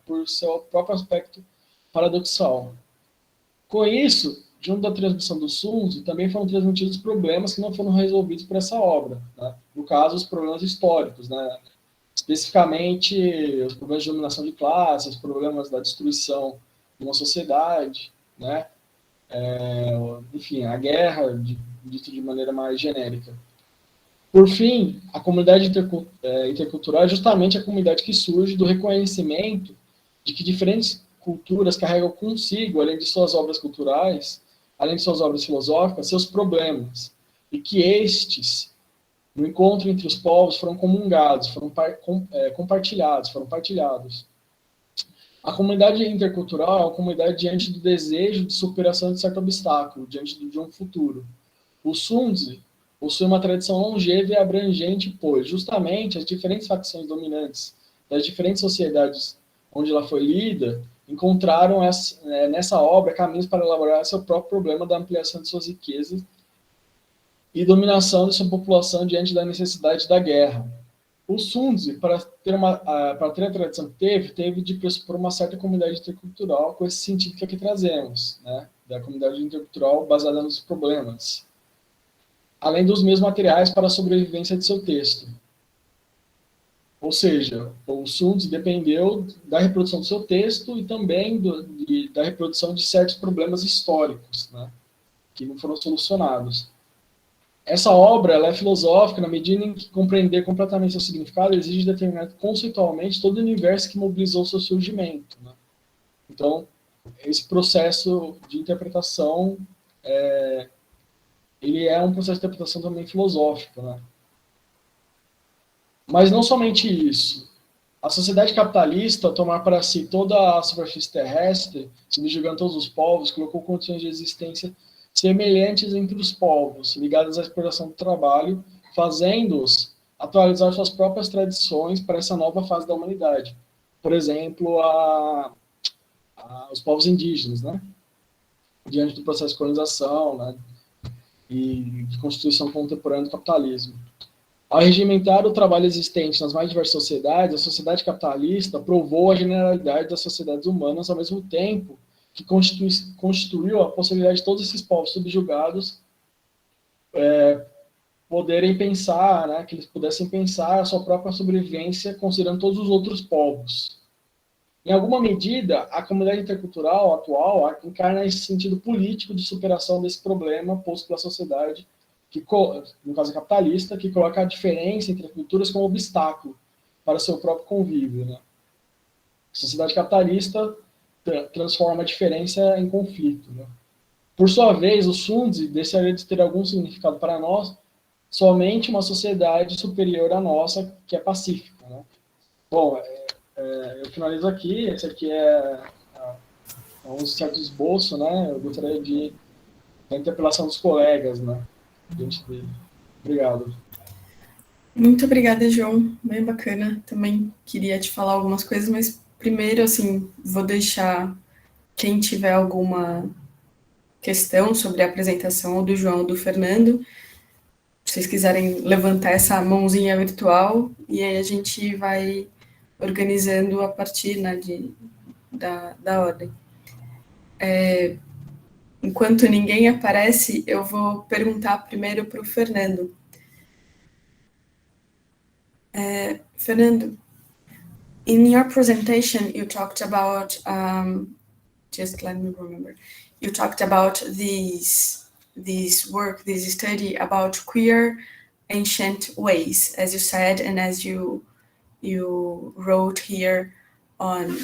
por seu próprio aspecto paradoxal. Com isso, junto da transmissão do Sunzi, também foram transmitidos problemas que não foram resolvidos por essa obra, né? No caso, os problemas históricos, né? Especificamente os problemas de dominação de classes, os problemas da destruição de uma sociedade, né? Enfim, a guerra, dito de maneira mais genérica. Por fim, a comunidade intercultural é justamente a comunidade que surge do reconhecimento de que diferentes culturas carregam consigo, além de suas obras culturais, além de suas obras filosóficas, seus problemas, e que estes, no encontro entre os povos, foram comungados, foram compartilhados, foram partilhados. A comunidade intercultural é uma comunidade diante do desejo de superação de certo obstáculo, diante de um futuro. O Sunzi possui uma tradição longeva e abrangente, pois, justamente, as diferentes facções dominantes das diferentes sociedades onde ela foi lida encontraram nessa obra caminhos para elaborar seu próprio problema da ampliação de suas riquezas e dominação de sua população diante da necessidade da guerra. O Sunzi, para ter a tradição que teve de pressupor uma certa comunidade intercultural com esse sentido que aqui trazemos, né? Da comunidade intercultural baseada nos problemas, além dos meios materiais para a sobrevivência de seu texto. Ou seja, o Sunzi dependeu da reprodução do seu texto e também da reprodução de certos problemas históricos, né, que não foram solucionados. Essa obra ela é filosófica na medida em que compreender completamente seu significado exige determinar conceitualmente todo o universo que mobilizou seu surgimento, né? Então, esse processo de interpretação ele é um processo de interpretação também filosófico, né? Mas não somente isso. A sociedade capitalista, ao tomar para si toda a superfície terrestre, subjugando todos os povos, colocou condições de existência semelhantes entre os povos, ligadas à exploração do trabalho, fazendo-os atualizar suas próprias tradições para essa nova fase da humanidade. Por exemplo, os povos indígenas, né? Diante do processo de colonização, né? E de constituição contemporânea do capitalismo. Ao regimentar o trabalho existente nas mais diversas sociedades, a sociedade capitalista provou a generalidade das sociedades humanas, ao mesmo tempo que constituiu a possibilidade de todos esses povos subjugados poderem pensar, né, que eles pudessem pensar a sua própria sobrevivência considerando todos os outros povos. Em alguma medida, a comunidade intercultural atual encarna esse sentido político de superação desse problema posto pela sociedade, que, no caso capitalista, que coloca a diferença entre culturas como obstáculo para o seu próprio convívio, né? A sociedade capitalista transforma a diferença em conflito, né? Por sua vez, o Sunzi deixaria de ter algum significado para nós somente uma sociedade superior à nossa, que é pacífica, né? Bom, eu finalizo aqui. Esse aqui é um certo esboço, né? Eu gostaria da interpelação dos colegas, né? Diante dele. Obrigado. Muito obrigada, João. Bem bacana. Também queria te falar algumas coisas, mas primeiro, assim, vou deixar quem tiver alguma questão sobre a apresentação ou do João ou do Fernando, vocês quiserem levantar essa mãozinha virtual, e aí a gente vai organizando a partir, né, da ordem. Enquanto ninguém aparece, eu vou perguntar primeiro para o Fernando. Fernando, in your presentation, you talked about, just let me remember, you talked about this study about queer ancient ways, as you said, and as you wrote here on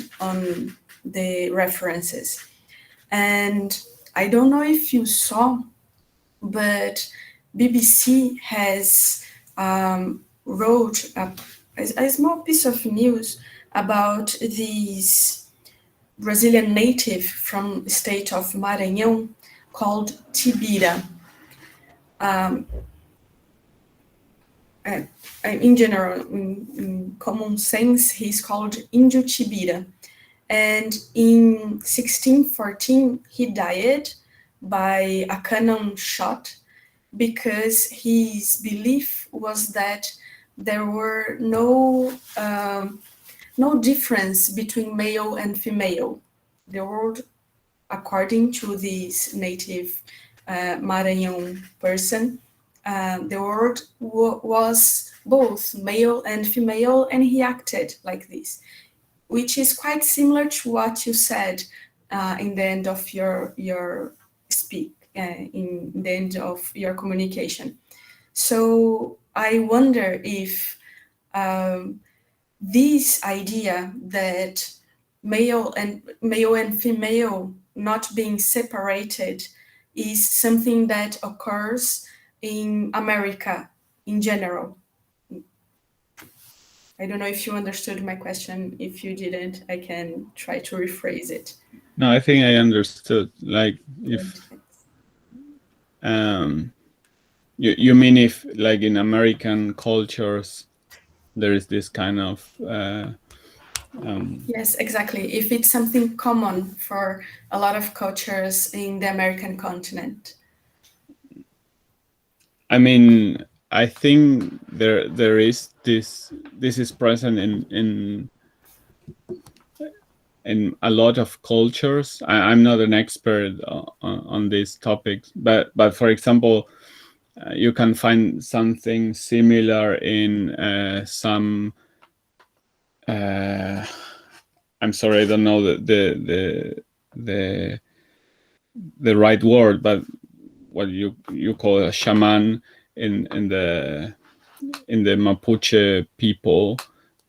the references. And I don't know if you saw, but BBC has wrote a small piece of news about these Brazilian native from the state of Maranhão called Tibira. In general, in common sense, he's called Índio Tibira. And in 1614, he died by a cannon shot because his belief was that there were no difference between male and female. The world, according to this native Maranhão person, the world was both male and female, and he acted like this, which is quite similar to what you said in the end of your speak, in the end of your communication. So I wonder if this idea that male and female not being separated is something that occurs in America in general. I don't know if you understood my question. If you didn't, I can try to rephrase it. No, I think I understood. Like if you mean if like in American cultures there is this kind of yes, exactly. If it's something common for a lot of cultures in the American continent. I mean, I think there is this is present in a lot of cultures. I'm not an expert on these topics, but for example, you can find something similar in some. I'm sorry, I don't know the right word, but what you call a shaman in the Mapuche people,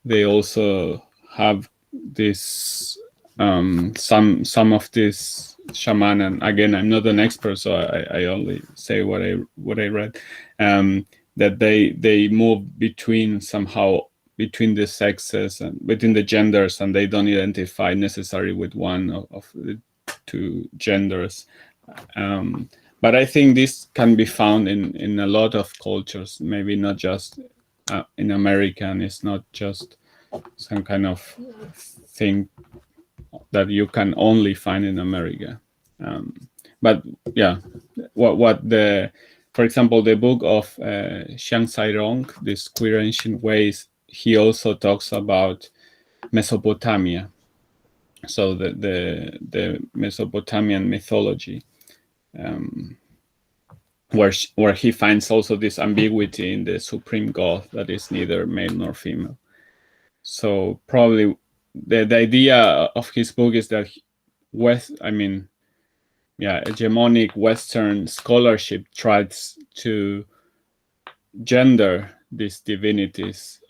they also have this some of this shaman, and again, I'm not an expert, so I only say what I read, that they move between the sexes and between the genders, and they don't identify necessarily with one of the two genders. But I think this can be found in a lot of cultures, maybe not just in America, and it's not just some kind of thing that you can only find in America. But yeah, for example, the book of Xiang Sairong, this Queer Ancient Ways, he also talks about Mesopotamia, so the Mesopotamian mythology, where he finds also this ambiguity in the supreme god that is neither male nor female. So probably the idea of his book is that hegemonic Western scholarship tries to gender these divinities,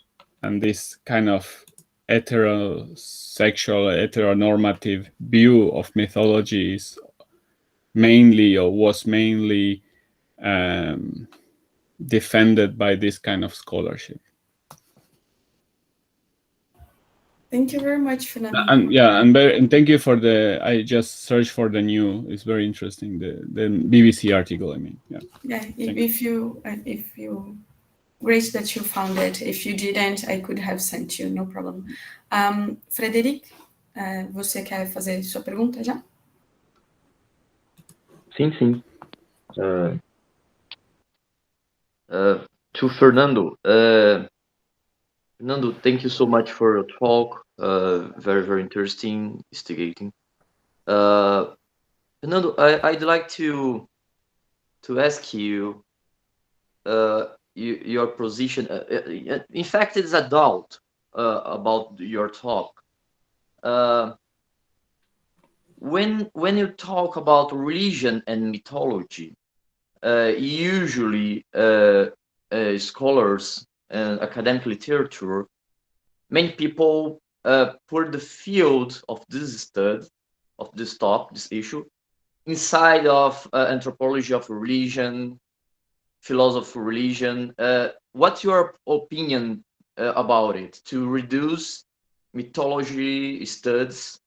and this kind of heterosexual, heteronormative view of mythology is was mainly defended by this kind of scholarship. Thank you very much, Fernando. And thank you for I just searched for the new. It's very interesting, the BBC article. I mean, if you great that you found it. If you didn't, I could have sent you, no problem. Frederic, você quer fazer sua pergunta já? Sim. to Fernando. Fernando, thank you so much for your talk. Very, very interesting, instigating. Fernando, I'd like to ask you your position. In fact, it's a doubt about your talk. When you talk about religion and mythology, usually scholars and academic literature, many people put the field of this study, of this topic, this issue, inside of anthropology of religion, philosophy of religion. What's your opinion about it, to reduce mythology studies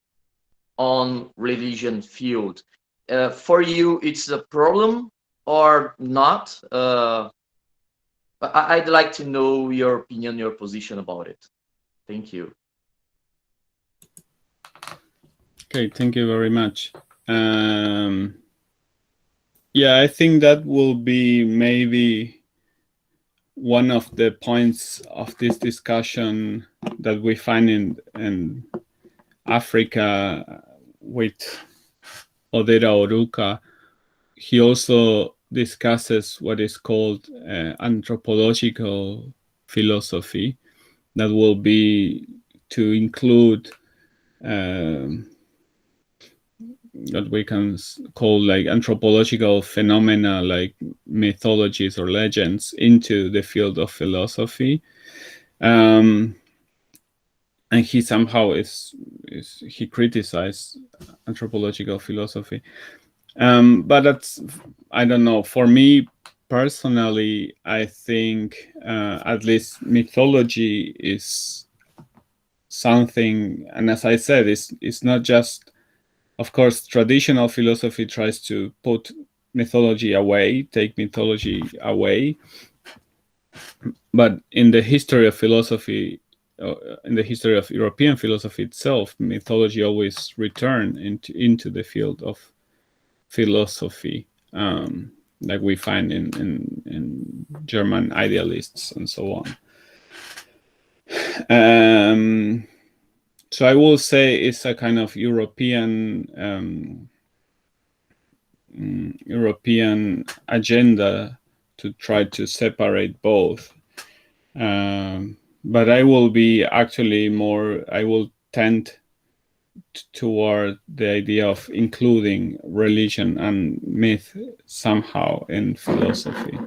on religion field? For you, it's a problem or not? I'd like to know your opinion, your position about it. Thank you. Okay, thank you very much. Yeah, I think that will be maybe one of the points of this discussion that we find in Africa with Odera Oruka. He also discusses what is called anthropological philosophy, that will be to include what we can call like anthropological phenomena like mythologies or legends into the field of philosophy. And he somehow he criticized anthropological philosophy. But that's, I don't know, for me personally, I think at least mythology is something, and as I said, it's not just, of course, traditional philosophy tries to put mythology away, take mythology away. But in the history of philosophy, in the history of European philosophy itself, mythology always returned into the field of philosophy, like we find in German idealists and so on. So I will say it's a kind of European agenda to try to separate both. But I will be actually I will tend toward the idea of including religion and myth somehow in philosophy.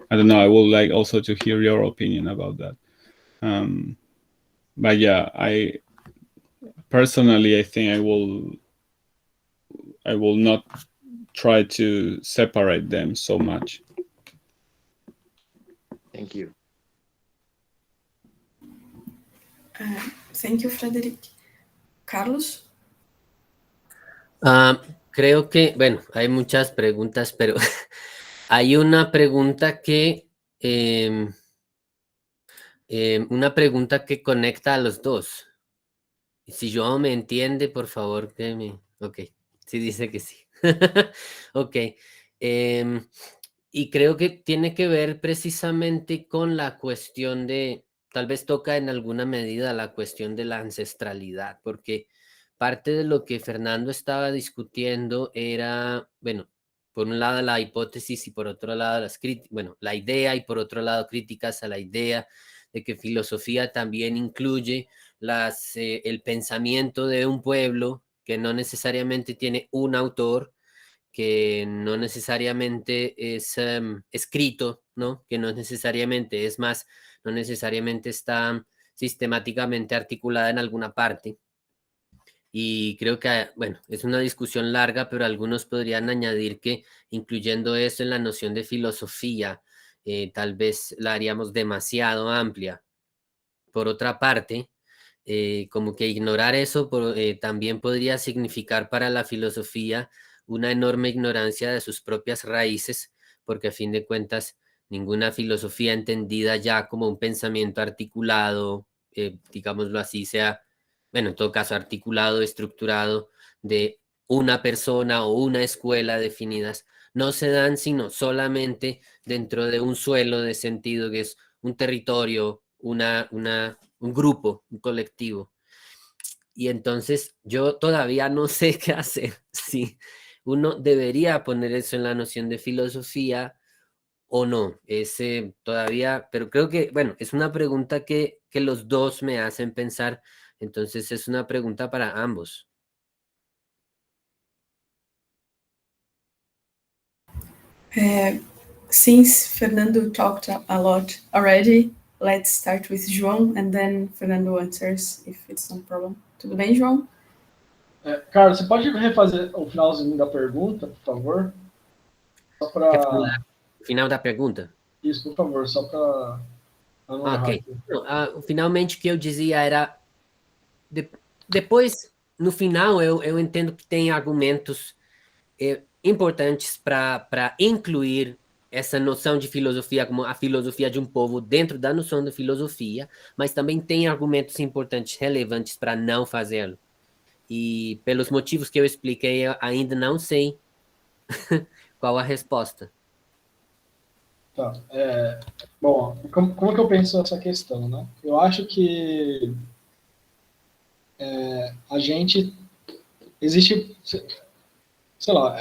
I don't know, I would like also to hear your opinion about that. But yeah, personally, I think I will not try to separate them so much. Thank you. Thank you, Frederick. Carlos? Creo que, bueno, hay muchas preguntas, pero hay una pregunta que conecta a los dos. Si Joao me entiende, por favor, que me... Ok, sí dice que sí. Ok. Y creo que tiene que ver precisamente con la cuestión de, tal vez toca en alguna medida la cuestión de la ancestralidad, porque parte de lo que Fernando estaba discutiendo era, bueno, por un lado la hipótesis y por otro lado la idea y por otro lado críticas a la idea de que filosofía también incluye el pensamiento de un pueblo que no necesariamente tiene un autor, que no necesariamente es escrito, ¿no? Que no necesariamente, es más, no necesariamente está sistemáticamente articulada en alguna parte. Y creo que, bueno, es una discusión larga, pero algunos podrían añadir que incluyendo eso en la noción de filosofía, tal vez la haríamos demasiado amplia. Por otra parte, como que ignorar eso también podría significar para la filosofía una enorme ignorancia de sus propias raíces, porque a fin de cuentas ninguna filosofía entendida ya como un pensamiento articulado, digámoslo así, sea, bueno, en todo caso articulado, estructurado, de una persona o una escuela definidas, no se dan sino solamente dentro de un suelo de sentido que es un territorio, un grupo, un colectivo. Y entonces yo todavía no sé qué hacer, si uno debería poner eso en la noción de filosofía o no. Todavía, pero creo que, bueno, es una pregunta que los dos me hacen pensar, entonces es una pregunta para ambos. Since Fernando talked a lot already, let's start with João and then Fernando answers if it's no problem. Tudo bem, João? Carlos, você pode refazer o finalzinho da pergunta, por favor? Só para... Final da pergunta? Isso, por favor, só para... Ok. Finalmente, o que eu dizia era... Depois, no final, eu entendo que tem argumentos importantes para incluir essa noção de filosofia como a filosofia de um povo dentro da noção da filosofia, mas também tem argumentos importantes, relevantes para não fazê-lo. E pelos motivos que eu expliquei, eu ainda não sei qual a resposta. Tá. Bom, como que eu penso essa questão, né? Eu acho que a gente... Existe... Sei lá,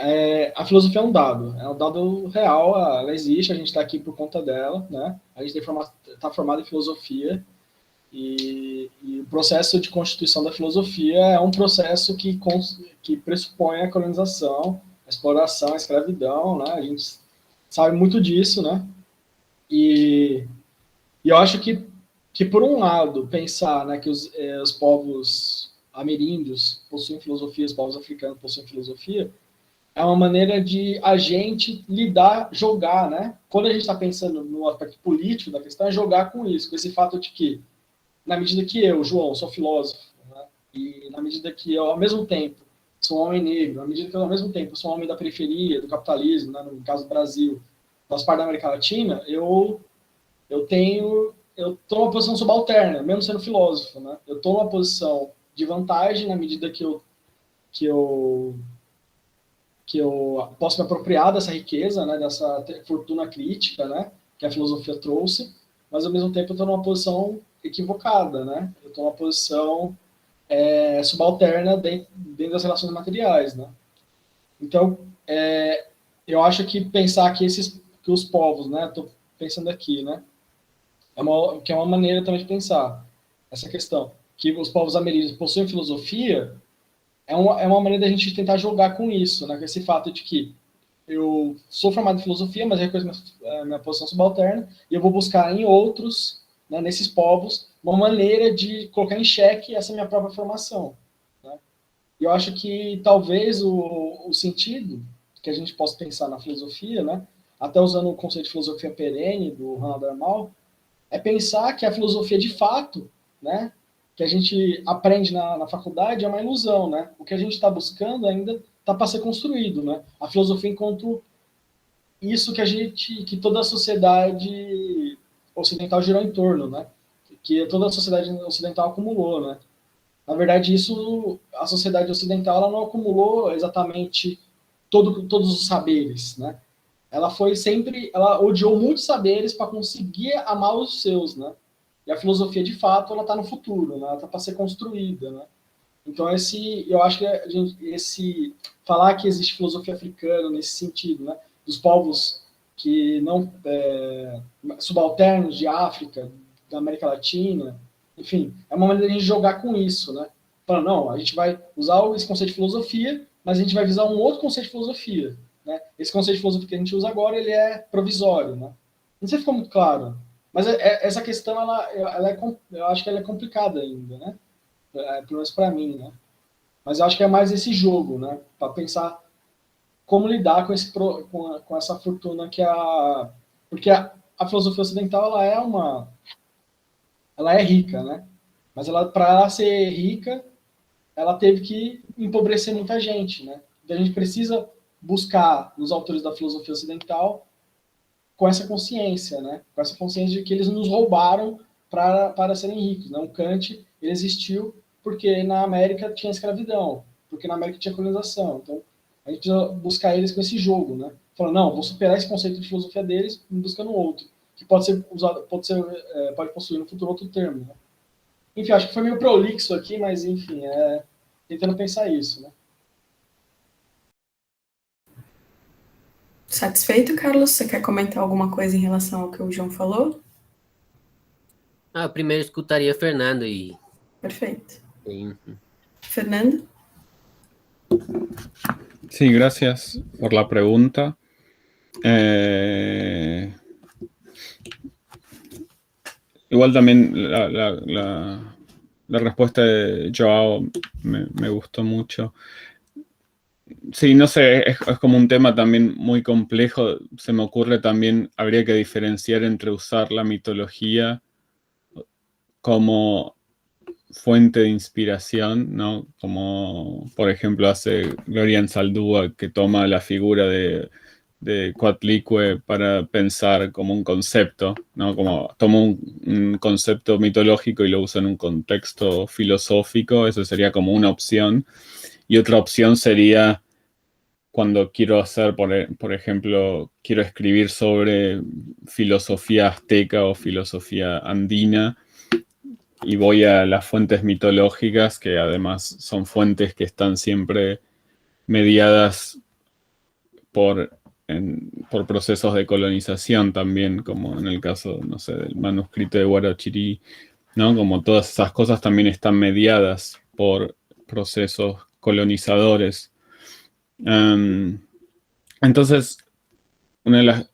a filosofia é um dado real, ela existe, a gente está aqui por conta dela, né? A gente está formado em filosofia e o processo de constituição da filosofia é um processo que pressupõe a colonização, a exploração, a escravidão, né? A gente sabe muito disso, né? E eu acho que por um lado, pensar, né, que os povos ameríndios possuem filosofia, os povos africanos possuem filosofia, é uma maneira de a gente jogar, né? Quando a gente está pensando no aspecto político da questão, é jogar com isso, com esse fato de que, na medida que eu, João, sou filósofo, né? E na medida que eu, ao mesmo tempo, sou um homem negro, na medida que eu, ao mesmo tempo, sou um homem da periferia, do capitalismo, né? No caso do Brasil, das partes da América Latina, eu estou numa posição subalterna, mesmo sendo filósofo, né? Eu estou numa posição de vantagem na medida que eu posso me apropriar dessa riqueza, né, dessa fortuna crítica, né, que a filosofia trouxe, mas ao mesmo tempo eu estou numa posição equivocada, né? Eu estou numa posição subalterna dentro das relações materiais, né? Então, eu acho que pensar que os povos, né, estou pensando aqui, né, que é uma maneira também de pensar essa questão, que os povos ameríndios possuem filosofia, é uma maneira da gente tentar jogar com isso, né? Com esse fato de que eu sou formado em filosofia, mas reconheço minha posição subalterna, e eu vou buscar em outros, né, nesses povos, uma maneira de colocar em xeque essa minha própria formação, né? E eu acho que talvez o sentido que a gente possa pensar na filosofia, né, até usando o conceito de filosofia perene do Ronald Armal, é pensar que a filosofia de fato, né, que a gente aprende na faculdade é uma ilusão, né? O que a gente está buscando ainda está para ser construído, né? A filosofia enquanto isso que toda a sociedade ocidental girou em torno, né? Que toda a sociedade ocidental acumulou, né? Na verdade, a sociedade ocidental ela não acumulou exatamente todos os saberes, né? Ela odiou muitos saberes para conseguir amar os seus, né? E a filosofia, de fato, ela está no futuro, né? Ela está para ser construída, né? Então, eu acho que falar que existe filosofia africana nesse sentido, né? Dos povos que não subalternos de África, da América Latina, enfim, é uma maneira de a gente jogar com isso, né? Falando, não, a gente vai usar esse conceito de filosofia, mas a gente vai visar um outro conceito de filosofia, né? Esse conceito de filosofia que a gente usa agora, ele é provisório, né? Não sei se ficou muito claro. Mas essa questão, eu acho que ela é complicada ainda, né? Pelo menos para mim, né? Mas eu acho que é mais esse jogo, né? Para pensar como lidar com essa fortuna porque a filosofia ocidental, ela é rica, né? Mas para ela ser rica, ela teve que empobrecer muita gente, né? Então a gente precisa buscar nos autores da filosofia ocidental com essa consciência, né? Com essa consciência de que eles nos roubaram para serem ricos, né? O Kant, ele existiu porque na América tinha escravidão. porque na América tinha colonização. Então, a gente precisa buscar eles com esse jogo, né? Falando, não, vou superar esse conceito de filosofia deles buscando outro, que pode ser usado, pode possuir no futuro outro termo, né? Enfim, acho que foi meio prolixo aqui, mas enfim, tentando pensar isso, né? Satisfeito, Carlos? Você quer comentar alguma coisa em relação ao que o João falou? Primero escutaría a Fernando y... Perfeito. y- Fernando? Sí, gracias por la pregunta. Igual también la respuesta de Joao me gustó mucho. Sí, no sé, es como un tema también muy complejo. Se me ocurre también, habría que diferenciar entre usar la mitología como fuente de inspiración, ¿no? Como, por ejemplo, hace Gloria Anzaldúa, que toma la figura de Coatlicue para pensar como un concepto, ¿no? Como toma un concepto mitológico y lo usa en un contexto filosófico, eso sería como una opción. Y otra opción sería cuando quiero hacer, por ejemplo, quiero escribir sobre filosofía azteca o filosofía andina, y voy a las fuentes mitológicas, que además son fuentes que están siempre mediadas por procesos de colonización también, como en el caso, no sé, del manuscrito de Huarochirí, ¿no? Como todas esas cosas también están mediadas por procesos colonizadores. Entonces, una de las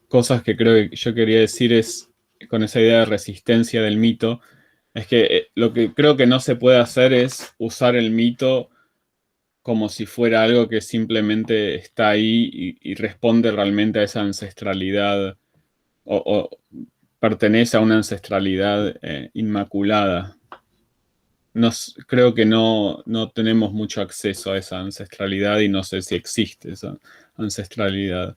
cosas que creo que yo quería decir es, con esa idea de resistencia del mito, es que lo que creo que no se puede hacer es usar el mito como si fuera algo que simplemente está ahí y responde realmente a esa ancestralidad o pertenece a una ancestralidad inmaculada. Creo que no tenemos mucho acceso a esa ancestralidad y no sé si existe esa ancestralidad.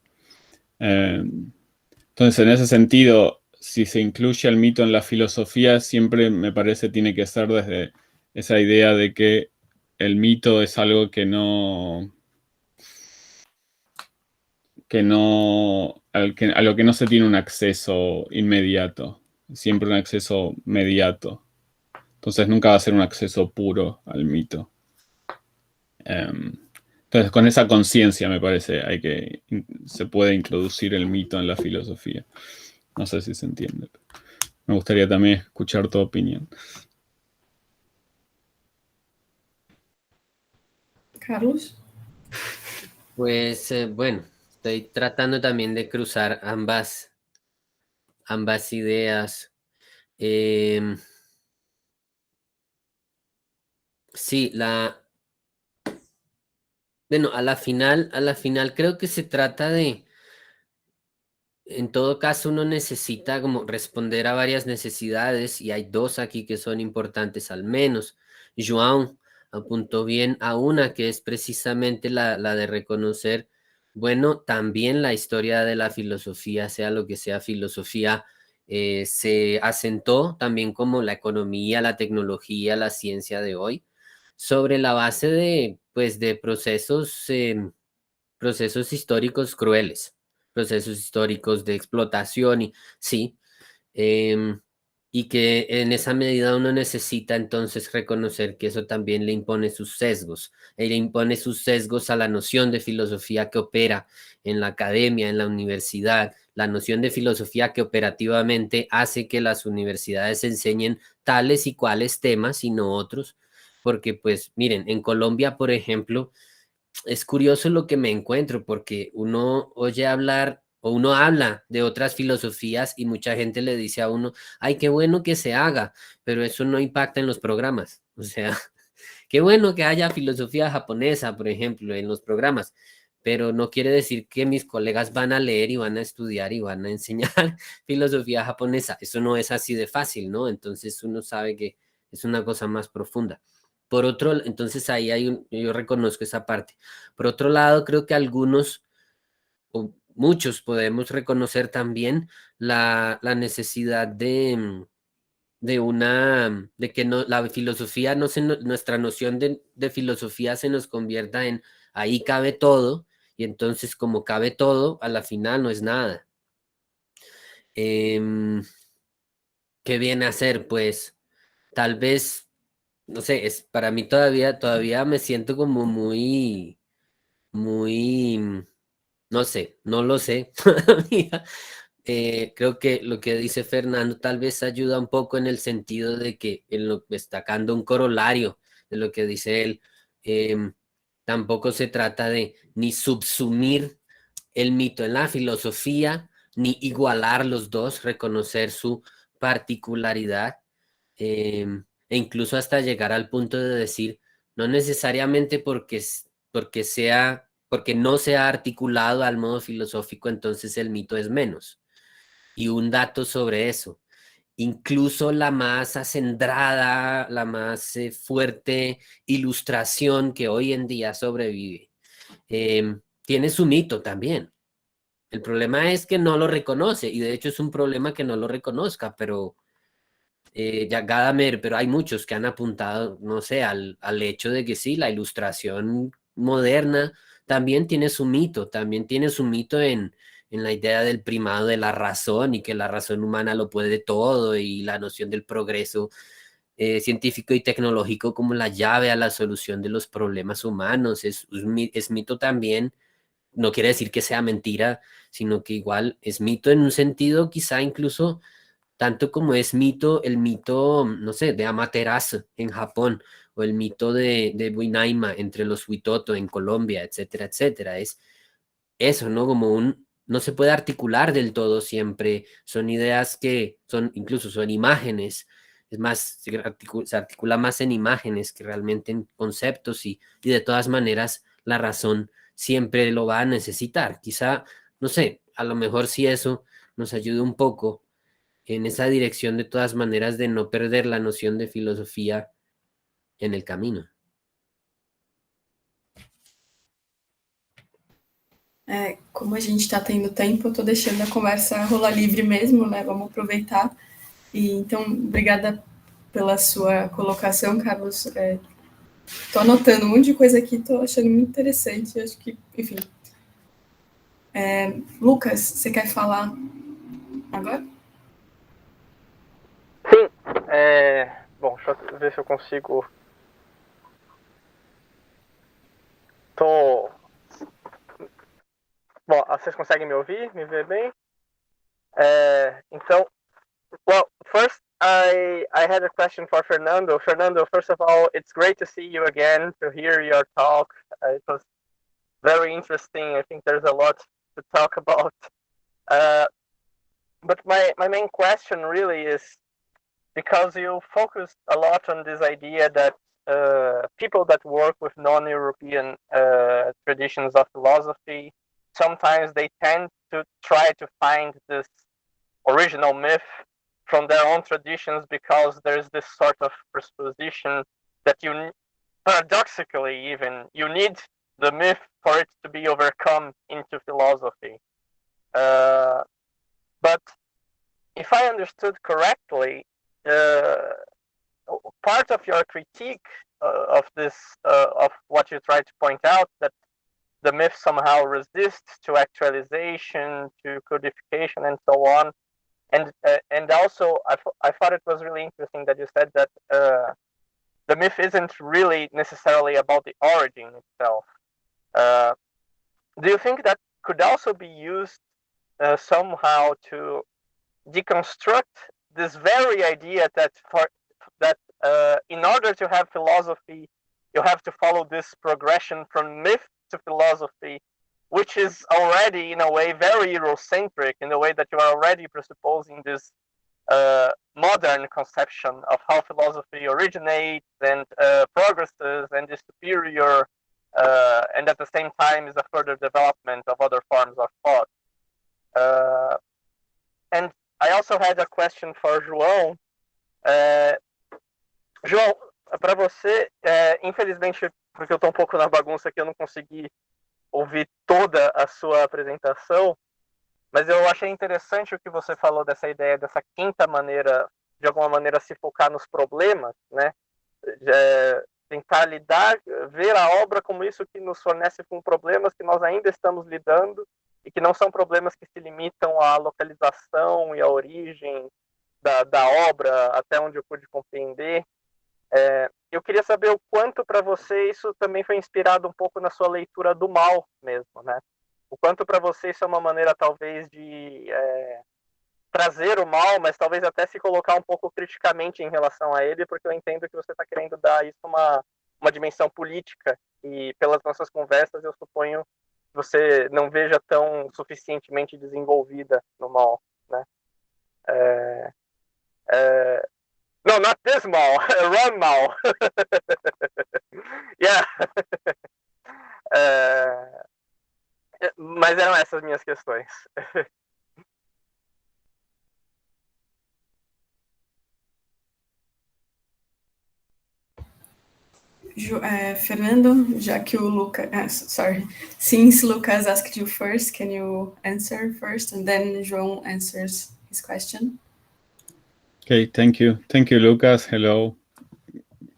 Entonces, en ese sentido, si se incluye el mito en la filosofía, siempre me parece tiene que ser desde esa idea de que el mito es algo a lo que no se tiene un acceso inmediato, siempre un acceso mediato. Entonces nunca va a ser un acceso puro al mito. Entonces, con esa conciencia me parece se puede introducir el mito en la filosofía. No sé si se entiende. Me gustaría también escuchar tu opinión. Carlos? Pues bueno, estoy tratando también de cruzar ambas ideas. Sí, bueno, a la final creo que se trata de, en todo caso uno necesita como responder a varias necesidades y hay dos aquí que son importantes al menos. João apuntó bien a una que es precisamente la de reconocer, bueno, también la historia de la filosofía, sea lo que sea filosofía, se asentó también como la economía, la tecnología, la ciencia de hoy, sobre la base de, pues, de procesos históricos crueles, procesos históricos de explotación y sí, y que en esa medida uno necesita entonces reconocer que eso también le impone sus sesgos, le impone sus sesgos a la noción de filosofía que opera en la academia, en la universidad, la noción de filosofía que operativamente hace que las universidades enseñen tales y cuales temas y no otros, porque pues miren, en Colombia, por ejemplo, es curioso lo que me encuentro porque uno oye hablar o uno habla de otras filosofías y mucha gente le dice a uno, ay, qué bueno que se haga, pero eso no impacta en los programas. O sea, qué bueno que haya filosofía japonesa, por ejemplo, en los programas, pero no quiere decir que mis colegas van a leer y van a estudiar y van a enseñar filosofía japonesa. Eso no es así de fácil, ¿no? Entonces uno sabe que es una cosa más profunda. Por otro, entonces ahí yo reconozco esa parte. Por otro lado, creo que algunos o muchos podemos reconocer también la necesidad de que no, la filosofía, nuestra noción de filosofía se nos convierta en ahí cabe todo, y entonces como cabe todo, a la final no es nada. ¿Qué viene a hacer? Pues tal vez, no sé, para mí todavía me siento como muy, no sé, no lo sé todavía. Creo que lo que dice Fernando tal vez ayuda un poco en el sentido de que, destacando un corolario de lo que dice él, tampoco se trata de ni subsumir el mito en la filosofía, ni igualar los dos, reconocer su particularidad, e incluso hasta llegar al punto de decir, no necesariamente porque no sea articulado al modo filosófico, entonces el mito es menos. Y un dato sobre eso, incluso la más acendrada, la más fuerte ilustración que hoy en día sobrevive, tiene su mito también. El problema es que no lo reconoce, y de hecho es un problema que no lo reconozca, pero ya Gadamer, pero hay muchos que han apuntado, no sé, al hecho de que sí, la ilustración moderna también tiene su mito, también tiene su mito en la idea del primado de la razón y que la razón humana lo puede todo y la noción del progreso científico y tecnológico como la llave a la solución de los problemas humanos. Es mito también, no quiere decir que sea mentira, sino que igual es mito en un sentido quizá incluso tanto como es mito, el mito, no sé, de Amaterasu en Japón, o el mito de Buinaima entre los Huitoto en Colombia, etcétera, etcétera. Es eso, ¿no? No se puede articular del todo siempre, son ideas que incluso son imágenes, es más, se articula más en imágenes que realmente en conceptos y de todas maneras la razón siempre lo va a necesitar. Quizá, no sé, a lo mejor si eso nos ayuda un poco en esa dirección de todas maneras de no perder la noción de filosofía en el camino. Como a gente está tendo tempo, eu estou deixando a conversa rolar livre mesmo, né? Vamos aproveitar. E então, obrigada pela sua colocação, Carlos. Estou anotando um monte de coisa aqui, estou achando muito interessante. Acho que, enfim. Lucas, você quer falar agora? Sim. Bom, deixa eu ver se eu consigo. Bom, vocês conseguem me ouvir? Me ver bem? Então, well, first I had a question for Fernando. Fernando, first of all, it's great to see you again, to hear your talk. It was very interesting. I think there's a lot to talk about. But my main question really is, because you focused a lot on this idea that people that work with non-European traditions of philosophy, sometimes they tend to try to find this original myth from their own traditions, because there's this sort of presupposition that paradoxically even, you need the myth for it to be overcome into philosophy. But if I understood correctly, part of your critique of this, of what you try to point out, that the myth somehow resists to actualization, to codification, and so on. And also, I thought it was really interesting that you said that the myth isn't really necessarily about the origin itself. Do you think that could also be used somehow to deconstruct this very idea that in order to have philosophy, you have to follow this progression from myth to philosophy, which is already in a way very Eurocentric, in the way that you are already presupposing this modern conception of how philosophy originates and progresses and is superior, and at the same time is a further development of other forms of thought. And I also had a question for João. João, para você, infelizmente, porque eu estou um pouco na bagunça aqui, eu não consegui ouvir toda a sua apresentação, mas eu achei interessante o que você falou dessa ideia dessa quinta maneira de alguma maneira, se focar nos problemas, né? Tentar ver a obra como isso que nos fornece com problemas que nós ainda estamos lidando e que não são problemas que se limitam à localização e à origem da obra, até onde eu pude compreender. Eu queria saber o quanto para você isso também foi inspirado um pouco na sua leitura do mal mesmo, né? O quanto para você isso é uma maneira talvez de trazer o mal, mas talvez até se colocar um pouco criticamente em relação a ele, porque eu entendo que você está querendo dar isso uma dimensão política, e pelas nossas conversas eu suponho que você não veja tão suficientemente desenvolvida no mal, né? No, not this mal, run mal. Yeah. Mas eram essas minhas questões. Fernando, já que o Lucas, sorry, since Lucas asked you first, can you answer first, and then João answers his question? Okay, thank you, Lucas. Hello,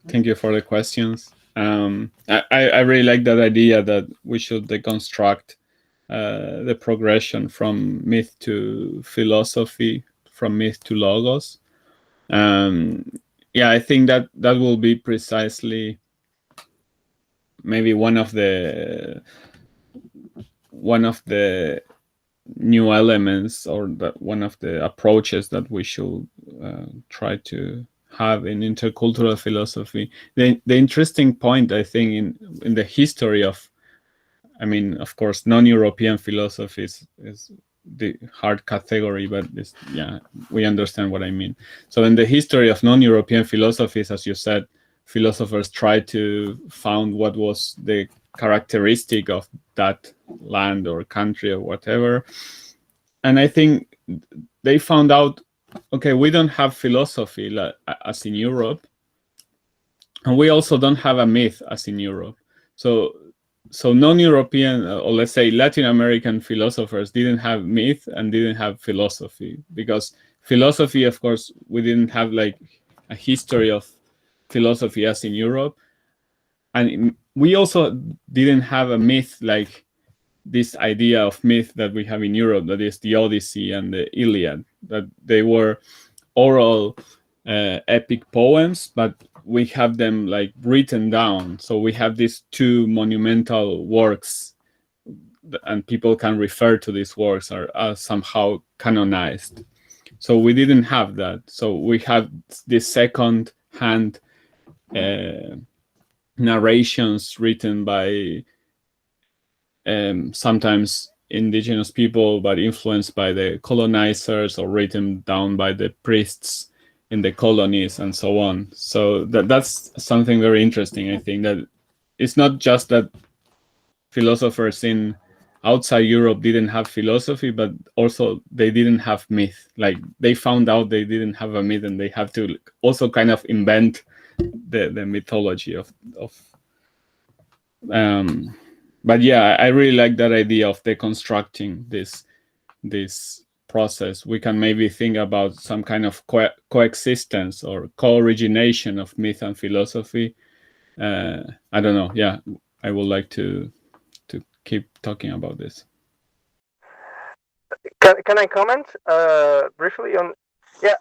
thank you for the questions. I really like that idea that we should deconstruct the progression from myth to philosophy, from myth to logos. Yeah, I think that will be precisely maybe one of the new elements, or one of the approaches that we should try to have in intercultural philosophy. The interesting point, I think, in the history of, I mean, of course, non-European philosophy is the hard category, but we understand what I mean. So in the history of non-European philosophies, as you said, philosophers tried to found what was the characteristic of that land or country or whatever. And I think they found out, okay, we don't have philosophy as in Europe, and we also don't have a myth as in Europe. So non-European, or let's say Latin American philosophers didn't have myth and didn't have philosophy, because philosophy, of course, we didn't have like a history of philosophy as in Europe. And we also didn't have a myth like this idea of myth that we have in Europe, that is the Odyssey and the Iliad, that they were oral epic poems, but we have them like written down. So we have these two monumental works, and people can refer to these works are somehow canonized. So we didn't have that. So we have this second-hand narrations written by sometimes indigenous people, but influenced by the colonizers, or written down by the priests in the colonies and so on. So that's something very interesting. I think that it's not just that philosophers in outside Europe didn't have philosophy, but also they didn't have myth. Like they found out they didn't have a myth, and they have to also kind of invent the mythology of but yeah, I really like that idea of deconstructing this process. We can maybe think about some kind of coexistence or co-origination of myth and philosophy. I don't know. Yeah, I would like to keep talking about this. Can I comment briefly on? Yeah,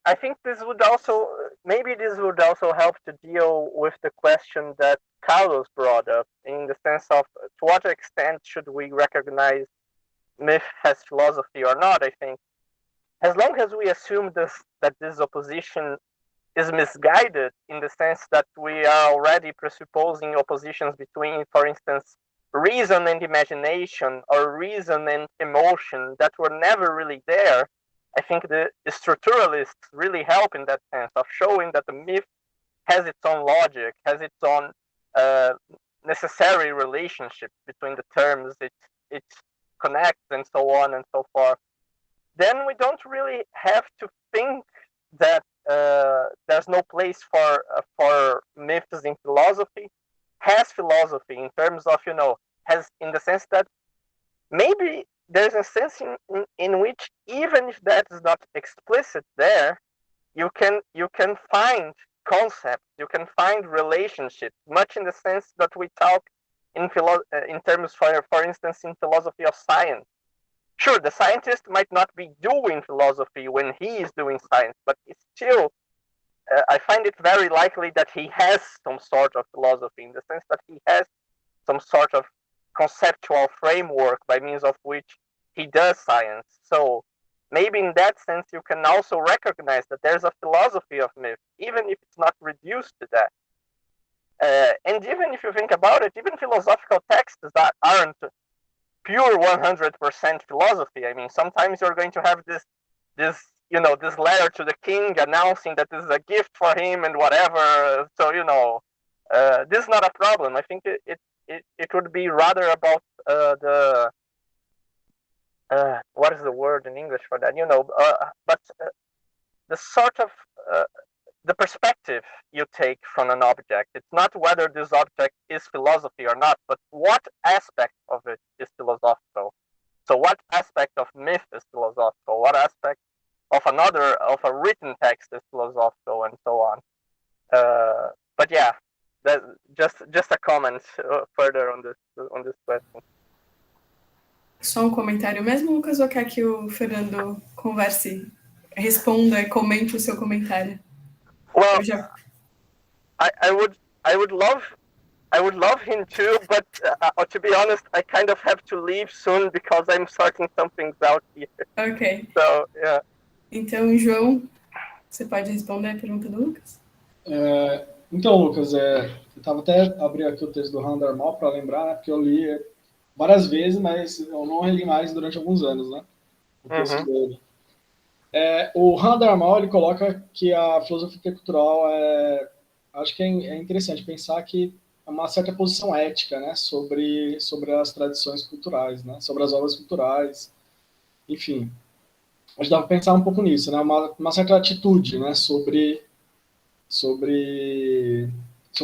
I think this would also help to deal with the question that Carlos brought up, in the sense of to what extent should we recognize myth as philosophy or not. I think as long as we assume that this opposition is misguided, in the sense that we are already presupposing oppositions between, for instance, reason and imagination, or reason and emotion, that were never really there, I think the structuralists really help in that sense of showing that the myth has its own logic, has its own necessary relationship between the terms it connects, and so on and so forth. Then we don't really have to think that there's no place for myths in philosophy. Has philosophy in terms of, has, in the sense that maybe there's a sense in which, even if that is not explicit there, you can find concepts, you can find relationships, much in the sense that we talk in terms, for instance, in philosophy of science. Sure, the scientist might not be doing philosophy when he is doing science, but it's still, I find it very likely that he has some sort of philosophy, in the sense that he has some sort of conceptual framework by means of which he does science. So maybe in that sense, you can also recognize that there's a philosophy of myth, even if it's not reduced to that. And even if you think about it, even philosophical texts that aren't pure 100% philosophy. I mean, sometimes you're going to have this letter to the king announcing that this is a gift for him and whatever. So, this is not a problem. I think it would be rather about what is the word in English for that? But the sort of the perspective you take from an object. It's not whether this object is philosophy or not, but what aspect of it is philosophical. So what aspect of myth is philosophical? What aspect of a written text is philosophical, and so on. But yeah, just a comment further on this question. Só um comentário mesmo, Lucas, ou quer que o Fernando converse, responda e comente o seu comentário? Well, I would love him to, but to be honest, I kind of have to leave soon because I'm sorting some things out here. Ok. So, yeah. Então, João, você pode responder a pergunta do Lucas? Então, Lucas, eu estava até abrindo aqui o texto do Randall Mal para lembrar, né, porque eu li várias vezes, mas eu não reli mais durante alguns anos, né? O texto dele. O Randall Mal, ele coloca que a filosofia intercultural acho que é interessante pensar que é uma certa posição ética, né, sobre as tradições culturais, né, sobre as obras culturais, enfim. A gente dá para pensar um pouco nisso, né, uma certa atitude, né, sobre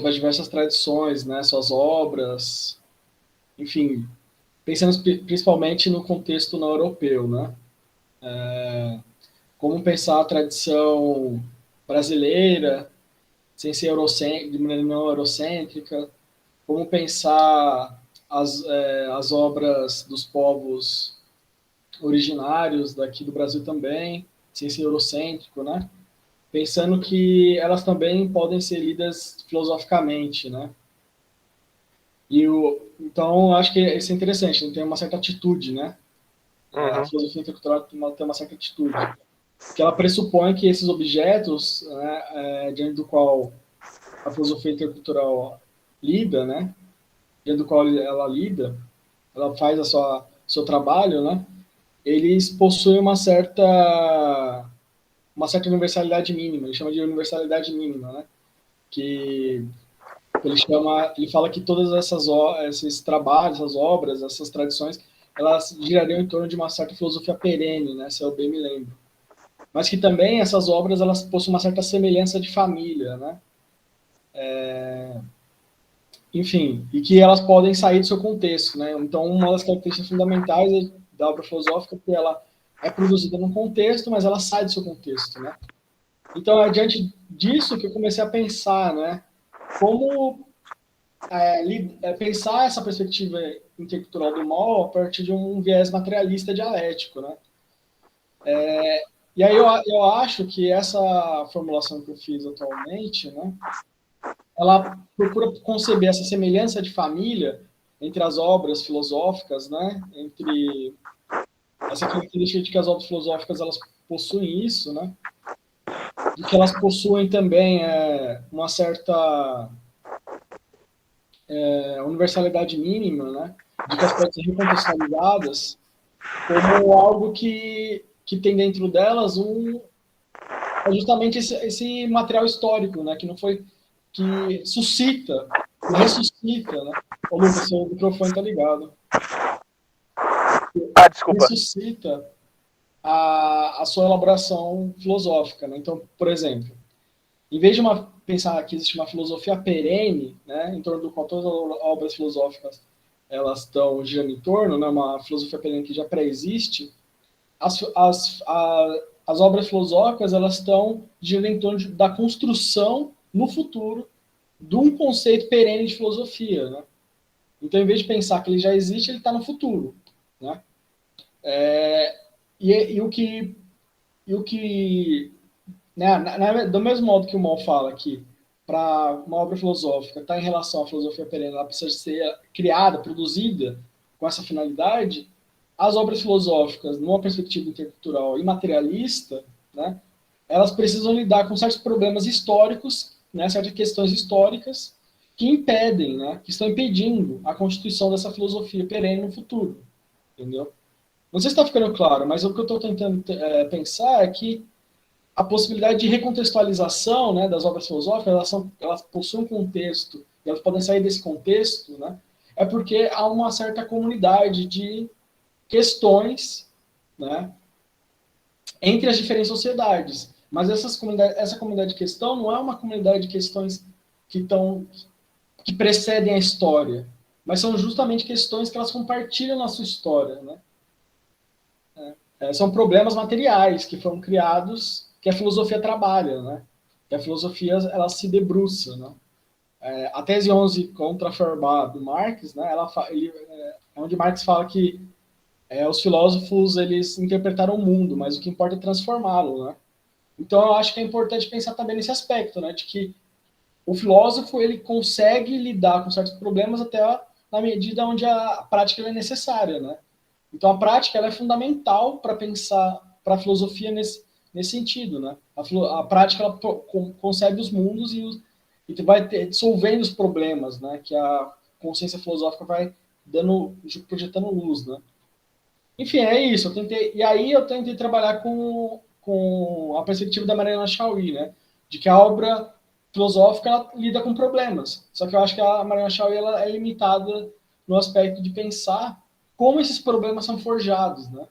as diversas tradições, né, suas obras, enfim, pensando principalmente no contexto não europeu, né, como pensar a tradição brasileira sem ser de maneira não eurocêntrica, como pensar as obras dos povos originários daqui do Brasil também, sem ser eurocêntrico, né? Pensando que elas também podem ser lidas filosoficamente, né? Então, acho que isso é interessante, não tem uma certa atitude, né? A filosofia intercultural tem uma certa atitude, que ela pressupõe que esses objetos, né, diante do qual a filosofia intercultural lida, né, diante do qual ela lida, ela faz seu trabalho, né, eles possuem uma certa universalidade mínima, ele chama de universalidade mínima, né, que ele fala que todas esses trabalhos, essas obras, essas tradições, elas girariam em torno de uma certa filosofia perene, né, se eu bem me lembro. Mas que também essas obras elas possuem uma certa semelhança de família, né? Enfim, e que elas podem sair do seu contexto, né? Então, uma das características fundamentais da obra filosófica é que ela é produzida num contexto, mas ela sai do seu contexto, né? Então, é diante disso que eu comecei a pensar, né? Como pensar essa perspectiva intercultural do mal a partir de um viés materialista dialético, né? E aí eu acho que essa formulação que eu fiz atualmente, né, ela procura conceber essa semelhança de família entre as obras filosóficas, né, entre essa característica de que as obras filosóficas elas possuem isso, né, e que elas possuem também uma certa universalidade mínima, né, de que elas podem ser recontextualizadas como algo que tem dentro delas justamente esse material histórico, né, que ressuscita, né? Ô, Lucas, seu microfone tá ligado. Desculpa. Ressuscita a sua elaboração filosófica, né? Então, por exemplo, em vez de pensar que existe uma filosofia perene, né, em torno do qual todas as obras filosóficas elas estão girando em torno, né, uma filosofia perene que já pré-existe, as obras filosóficas elas estão girando em torno da construção no futuro de um conceito perene de filosofia, né? Então, em vez de pensar que ele já existe, ele está no futuro, né? E o que né, do mesmo modo que o Mal fala que para uma obra filosófica estar em relação à filosofia perene, ela precisa ser criada, produzida com essa finalidade, as obras filosóficas, numa perspectiva intercultural e materialista, né, elas precisam lidar com certos problemas históricos, né, certas questões históricas que impedem, né, que estão impedindo a constituição dessa filosofia perene no futuro, entendeu? Não sei se está ficando claro, mas o que eu estou tentando pensar é que a possibilidade de recontextualização, né, das obras filosóficas, elas possuem um contexto, e elas podem sair desse contexto, né, é porque há uma certa comunidade de questões, né, entre as diferentes sociedades. Mas essa comunidade de questão não é uma comunidade de questões que precedem a história, mas são justamente questões que elas compartilham a sua história, né? São problemas materiais que foram criados, que a filosofia trabalha, né? Que a filosofia ela se debruça, né? A tese 11 contra Feuerbach do Marx, né? Onde Marx fala que os filósofos eles interpretaram o mundo, mas o que importa é transformá-lo, né? Então eu acho que é importante pensar também nesse aspecto, né? De que o filósofo ele consegue lidar com certos problemas até na medida onde a prática é necessária, né? Então a prática ela é fundamental para pensar para a filosofia nesse sentido, né? A prática ela concebe os mundos e vai dissolvendo os problemas, né? Que a consciência filosófica vai projetando luz, né? Enfim, é isso. E aí eu tentei trabalhar com a perspectiva da Mariana Chauí, né? De que a obra filosófica ela lida com problemas. Só que eu acho que a Mariana Chauí ela é limitada no aspecto de pensar como esses problemas são forjados, né?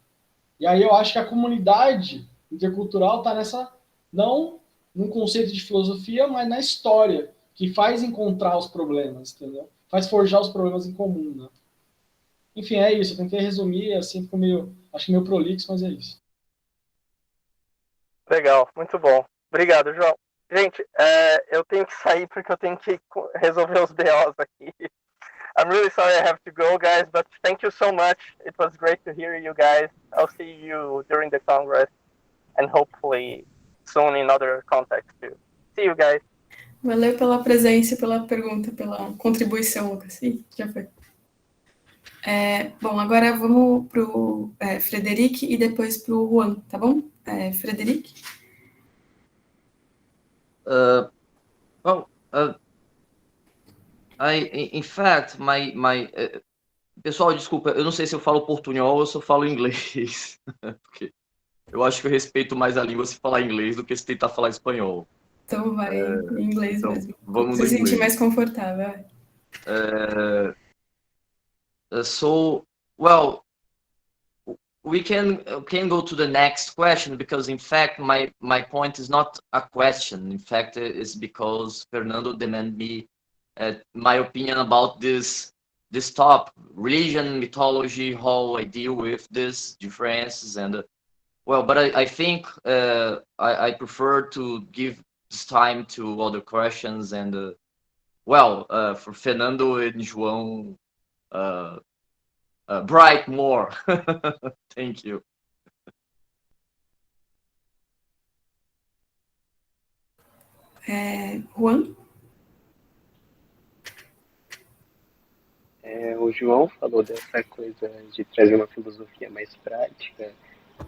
E aí eu acho que a comunidade intercultural está não num conceito de filosofia, mas na história, que faz encontrar os problemas, entendeu? Faz forjar os problemas em comum, né? Enfim, é isso. Eu tentei resumir, assim, ficou acho que meio prolixo, mas é isso. Legal, muito bom. Obrigado, João. Gente, eu tenho que sair porque eu tenho que resolver os BOs aqui. I'm really sorry I have to go, guys, but thank you so much. It was great to hear you guys. I'll see you during the Congress and hopefully soon in other contexts too. See you guys. Valeu pela presença, pela pergunta, pela contribuição, Lucas. Sim, já foi. Bom, agora vamos para o Frederic e depois para o Juan, tá bom? Frederic? In fact, pessoal, desculpa, eu não sei se eu falo portunhol ou se eu falo inglês. Porque eu acho que eu respeito mais a língua se falar inglês do que se tentar falar espanhol. Então vai em inglês então, mesmo. Vamos se sentir inglês. mais confortável. We can go to the next question because, in fact, my point is not a question. In fact, it's because Fernando demanded me my opinion about this topic, religion, mythology, how I deal with these differences, and but I think I prefer to give this time to other questions, and for Fernando and João, bright more. Thank you. Juan? O João falou dessa coisa de trazer uma filosofia mais prática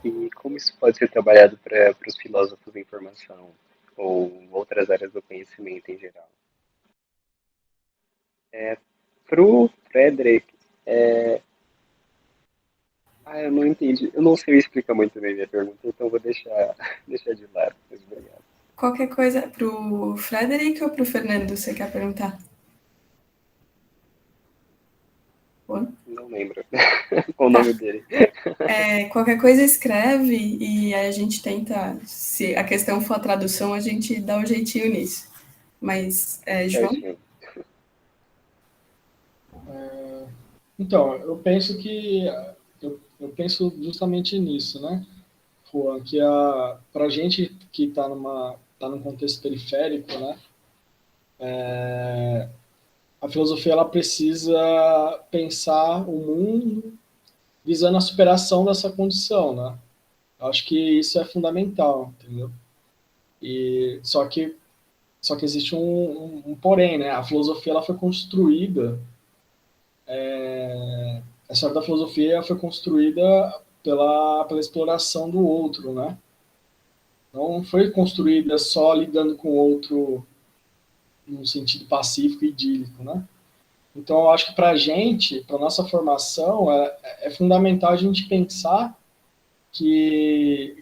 e como isso pode ser trabalhado para os filósofos da informação ou outras áreas do conhecimento em geral. Para o Frederic, eu não entendi. Eu não sei explicar muito bem a minha pergunta, então vou deixar de lado. Mas obrigado. Qualquer coisa para o Frederic ou para o Fernando você quer perguntar? Juan? Não lembro qual o nome dele. Qualquer coisa escreve e aí a gente tenta, se a questão for a tradução, a gente dá um jeitinho nisso. Mas, João? Então, eu penso que eu penso justamente nisso, né? Juan, que para a gente que está num contexto periférico, né, a filosofia ela precisa pensar o mundo visando a superação dessa condição, né? Eu acho que isso é fundamental, entendeu? E só que existe um porém, né? A filosofia ela foi construída, a história da filosofia foi construída pela exploração do outro, né? Não foi construída só lidando com o outro num sentido pacífico e idílico, né? Então, eu acho que para a gente, para nossa formação, é fundamental a gente pensar e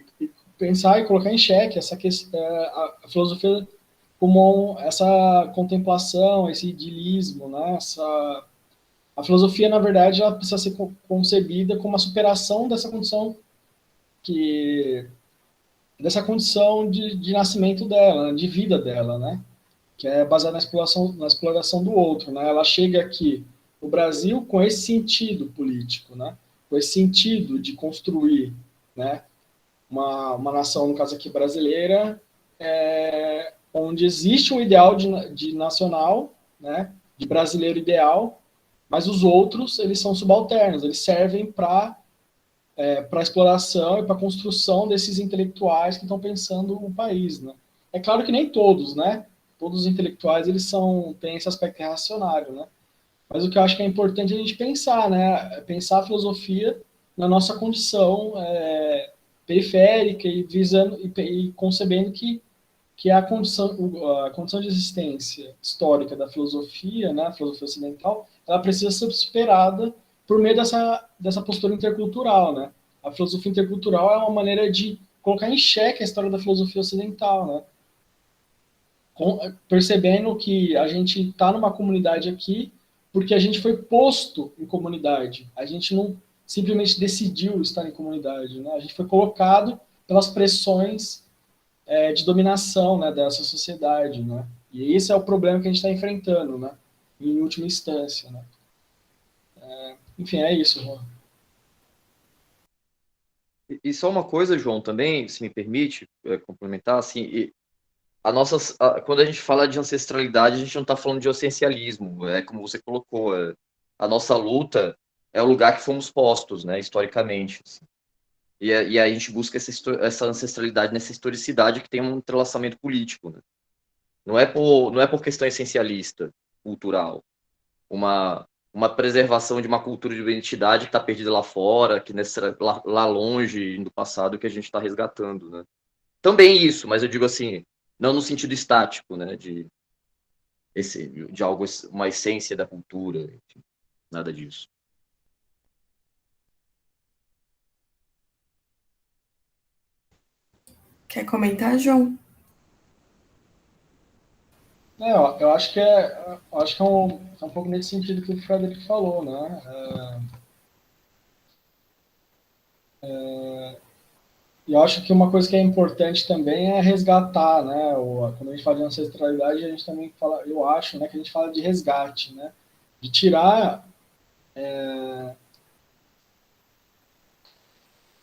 colocar em xeque essa questão, a filosofia como essa contemplação, esse idilismo, né? A filosofia, na verdade, ela precisa ser concebida como a superação dessa condição de nascimento dela, de vida dela, né? Que é baseada na exploração do outro, né? Ela chega aqui no Brasil com esse sentido político, né? Com esse sentido de construir, né? Uma nação, no caso aqui brasileira, onde existe um ideal de nacional, né? De brasileiro ideal, mas os outros eles são subalternos, eles servem para a exploração e para a construção desses intelectuais que estão pensando o país, né? É claro que nem todos, né? Todos os intelectuais eles têm esse aspecto reacionário, né? Mas o que eu acho que é importante é a gente pensar, né? Pensar a filosofia na nossa condição periférica e visando e concebendo que a condição de existência histórica da filosofia, né? A filosofia ocidental, ela precisa ser superada por meio dessa postura intercultural, né? A filosofia intercultural é uma maneira de colocar em xeque a história da filosofia ocidental, né? Percebendo que a gente está numa comunidade aqui porque a gente foi posto em comunidade. A gente não simplesmente decidiu estar em comunidade, né? A gente foi colocado pelas pressões de dominação, né, dessa sociedade, né? E esse é o problema que a gente está enfrentando, né? Em última instância, né? Enfim, é isso, João. E só uma coisa, João, também, se me permite complementar, assim, quando a gente fala de ancestralidade, a gente não está falando de essencialismo, é como você colocou, a nossa luta é o lugar que fomos postos, né, historicamente. Assim. E a gente busca essa ancestralidade nessa historicidade que tem um entrelaçamento político. Né? Não é por questão essencialista, cultural, uma preservação de uma cultura de identidade que está perdida lá fora, que lá longe, no passado, que a gente está resgatando, né? Também isso, mas eu digo assim, não no sentido estático, né? De algo, uma essência da cultura, enfim, nada disso. Quer comentar, João? Eu acho que é um pouco nesse sentido que o Frederick falou, né? E eu acho que uma coisa que é importante também é resgatar, né? Quando a gente fala de ancestralidade, a gente também fala, eu acho, né, que a gente fala de resgate, né? De tirar,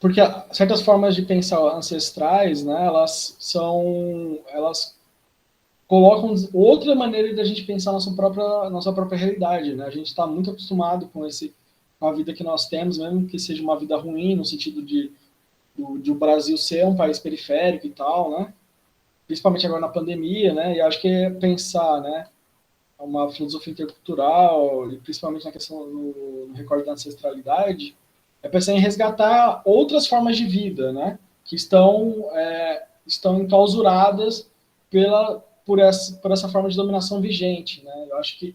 porque certas formas de pensar ancestrais, né? Elas colocam outra maneira de a gente pensar nossa própria realidade, né? A gente está muito acostumado com a vida que nós temos, mesmo que seja uma vida ruim, no sentido de o Brasil ser um país periférico e tal, né? Principalmente agora na pandemia, né? E acho que é pensar, né? Uma filosofia intercultural e principalmente na questão no recorte da ancestralidade, é pensar em resgatar outras formas de vida, né? Que estão enclausuradas por essa forma de dominação vigente, né? Eu acho que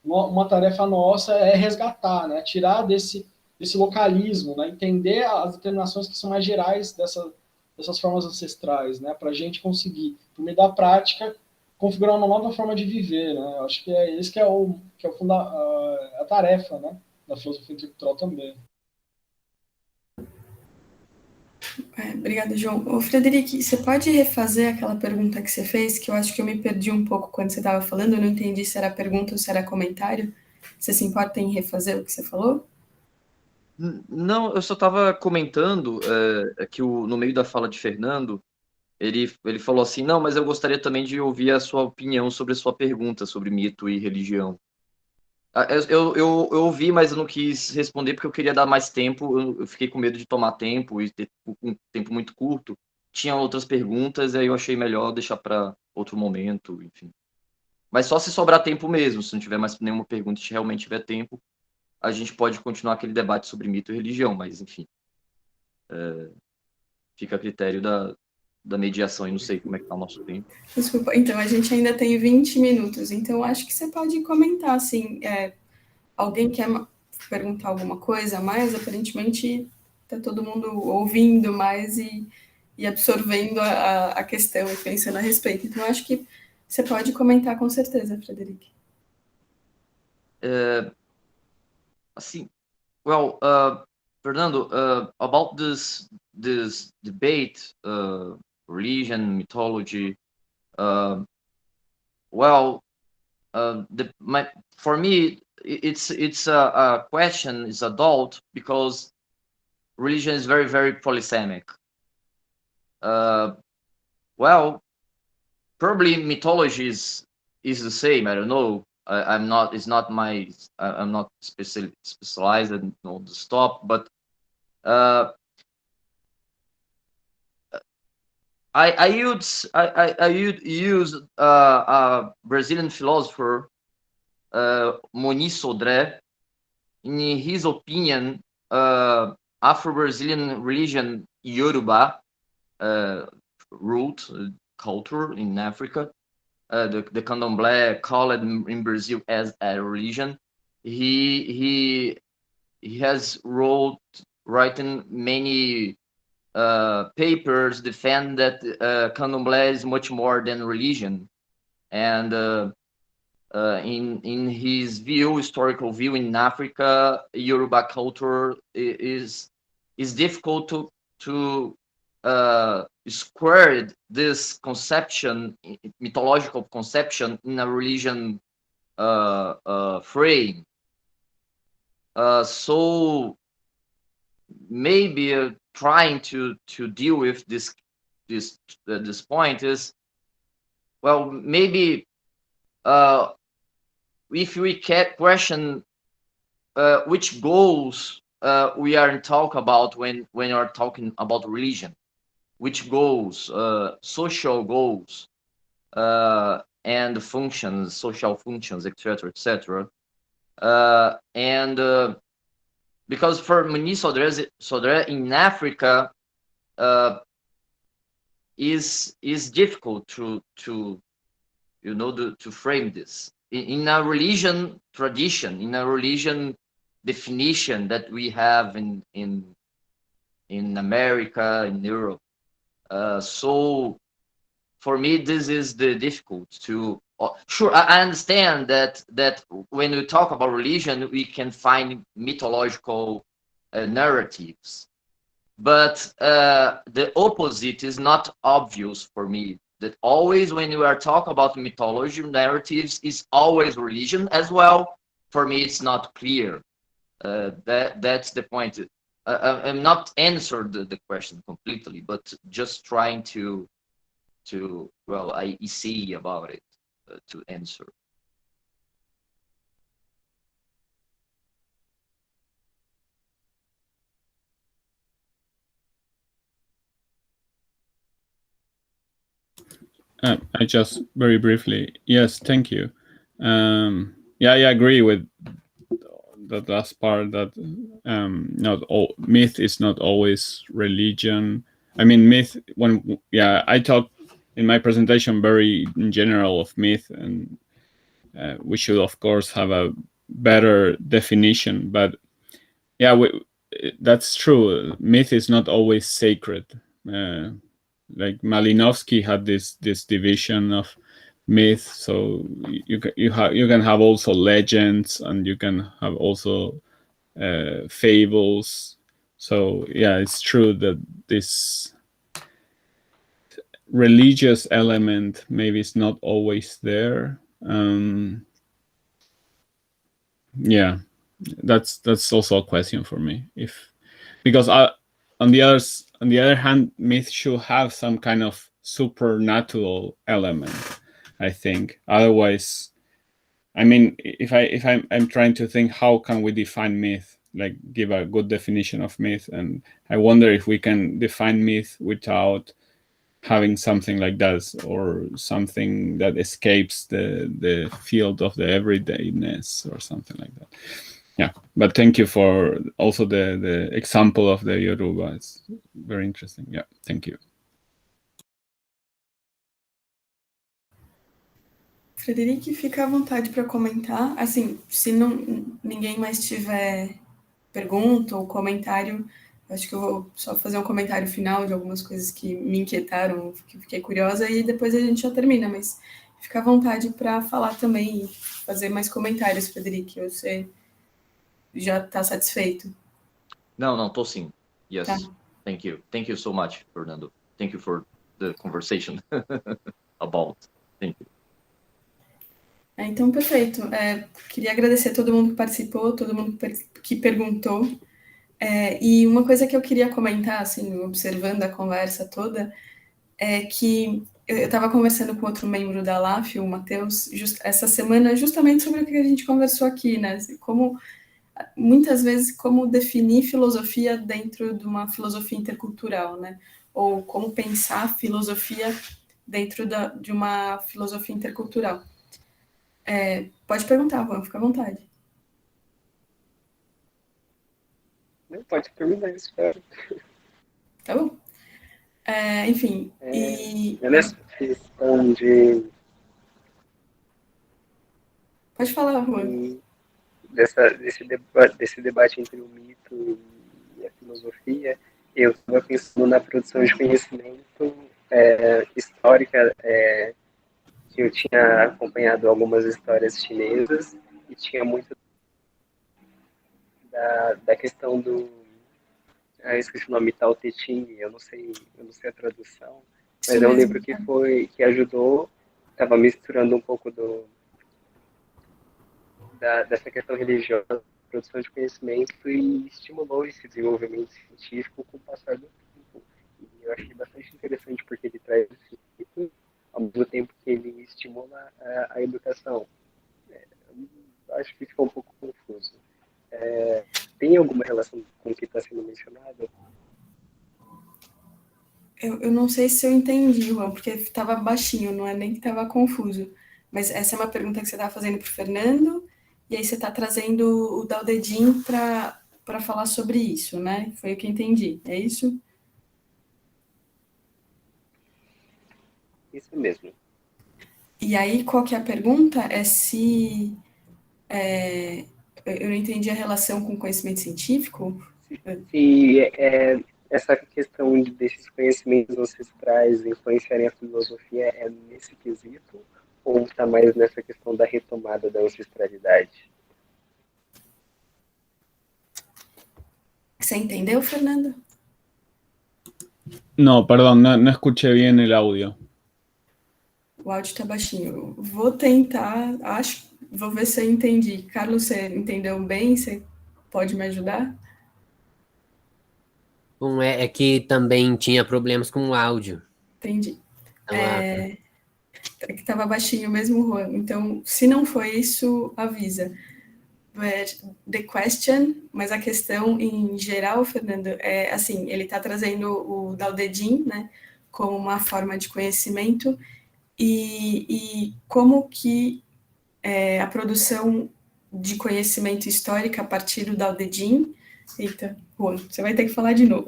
uma tarefa nossa é resgatar, né? Tirar desse localismo, né? Entender as determinações que são mais gerais dessas formas ancestrais, né? Para a gente conseguir, por meio da prática, configurar uma nova forma de viver, né? Eu acho que é esse que é a tarefa, né? Da filosofia intercultural também. Obrigada, João. Ô, Frederic, você pode refazer aquela pergunta que você fez, que eu acho que eu me perdi um pouco quando você estava falando, eu não entendi se era pergunta ou se era comentário. Você se importa em refazer o que você falou? Não, eu só estava comentando que no meio da fala de Fernando, ele falou assim, não, mas eu gostaria também de ouvir a sua opinião sobre a sua pergunta sobre mito e religião. Eu ouvi, mas eu não quis responder porque eu queria dar mais tempo, eu fiquei com medo de tomar tempo e ter um tempo muito curto. Tinha outras perguntas, aí eu achei melhor deixar para outro momento, enfim. Mas só se sobrar tempo mesmo, se não tiver mais nenhuma pergunta e realmente tiver tempo, a gente pode continuar aquele debate sobre mito e religião, mas enfim. Fica a critério da mediação e não sei como é que tá o nosso tempo. Desculpa, então a gente ainda tem 20 minutos, então acho que você pode comentar, assim, alguém quer perguntar alguma coisa a mais? Aparentemente está todo mundo ouvindo mais e absorvendo a questão e pensando a respeito. Então acho que você pode comentar com certeza, Frederic. Assim, well, Fernando, about this debate, religion, mythology, for me, it's a question, it's adult, because religion is very, very polysemic. Probably mythology is the same. I don't know. I'm not. It's not my. I'm not specialized in the stop, but I use a Brazilian philosopher, Moni Sodré. In his opinion, Afro-Brazilian religion Yoruba root culture in Africa, the Candomblé called in Brazil as a religion. He has written many papers defend that Candomblé is much more than religion, and in his historical view in Africa, Yoruba culture is difficult to square this conception, mythological conception, in a religion frame. So maybe trying to deal with this point is, well, maybe if we question which goals we are talk about when we are talking about religion, which goals, social goals, and functions, social functions, etc., etc. And because for Moni Sodré in Africa is difficult to to frame this in a religion tradition, in a religion definition that we have in America, in Europe. So for me, this is the difficult to. Sure, I understand that when we talk about religion, we can find mythological narratives, but the opposite is not obvious for me. That always when you are talking about mythology narratives is always religion as well. For me, it's not clear. That's the point. I'm not answered the question completely, but just trying to well, I see about it to answer. I just very briefly. Yes, thank you. Yeah, I agree with that last part. That not all myth is not always religion. I mean, myth. I talk in my presentation very in general of myth, and we should of course have a better definition. But yeah, that's true. Myth is not always sacred. Like Malinowski had this division of myth, so you can have also legends, and you can have also fables. So yeah, it's true that this religious element maybe is not always there. Yeah, That's also a question for me. Because on the other hand, myth should have some kind of supernatural element, I think. Otherwise, I mean, if I'm trying to think how can we define myth, like give a good definition of myth, and I wonder if we can define myth without having something like that, or something that escapes the field of the everydayness or something like that. Yeah, but thank you for also the example of the Yoruba. It's very interesting. Yeah, thank you. Frederico, fica à vontade para comentar. Assim, se ninguém mais tiver pergunta ou comentário, acho que eu vou só fazer um comentário final de algumas coisas que me inquietaram, que fiquei curiosa, e depois a gente já termina, mas fica à vontade para falar também e fazer mais comentários, Frederico. Você já está satisfeito? Não, tô sim. Yes. Tá. Thank you. Thank you so much, Fernando. Thank you for the conversation about. Thank you. Então, perfeito. Queria agradecer a todo mundo que participou, todo mundo que perguntou. E uma coisa que eu queria comentar, assim, observando a conversa toda, é que eu estava conversando com outro membro da LAF, o Matheus, essa semana, justamente sobre o que a gente conversou aqui, né? Como, muitas vezes, como definir filosofia dentro de uma filosofia intercultural, né? Ou como pensar filosofia dentro de uma filosofia intercultural. Pode perguntar, Juan, fica à vontade. Não, pode terminar, espero. Tá bom? Enfim, Nessa questão de... Pode falar, Juan. Desse debate entre o mito e a filosofia, eu estava pensando na produção de conhecimento histórica, que eu tinha acompanhado algumas histórias chinesas e tinha muito da questão do... eu esqueci o nome, Tao Te Ching, eu não sei a tradução, mas é um livro que ajudou, estava misturando um pouco dessa questão religiosa, produção de conhecimento, e estimulou esse desenvolvimento científico com o passar do tempo. E eu achei bastante interessante porque ele traz esse mito, ao mesmo tempo que ele estimula a educação. Acho que ficou um pouco confuso. Tem alguma relação com o que está sendo mencionado? Eu não sei se eu entendi, Juan, porque estava baixinho, não é nem que estava confuso. Mas essa é uma pergunta que você estava fazendo para o Fernando, e aí você está trazendo o Dao De Jing para falar sobre isso, né? Foi o que eu entendi, é isso? Isso mesmo. E aí, qual que é a pergunta? É se... eu não entendi a relação com o conhecimento científico? Se essa questão desses conhecimentos ancestrais influenciarem a filosofia é nesse quesito, ou está mais nessa questão da retomada da ancestralidade? Você entendeu, Fernando? No, perdón, no escuché bien el audio. O áudio está baixinho. Vou tentar, vou ver se eu entendi. Carlos, você entendeu bem? Você pode me ajudar? Bom, é que também tinha problemas com o áudio. Entendi. Então, É que estava baixinho mesmo, Juan. Então, se não foi isso, avisa. But the question, mas a questão em geral, Fernando, é assim, ele está trazendo o Dao De Jing, né, como uma forma de conhecimento, e como que a produção de conhecimento histórico a partir do Dao De Jing... Eita, Juan, você vai ter que falar de novo.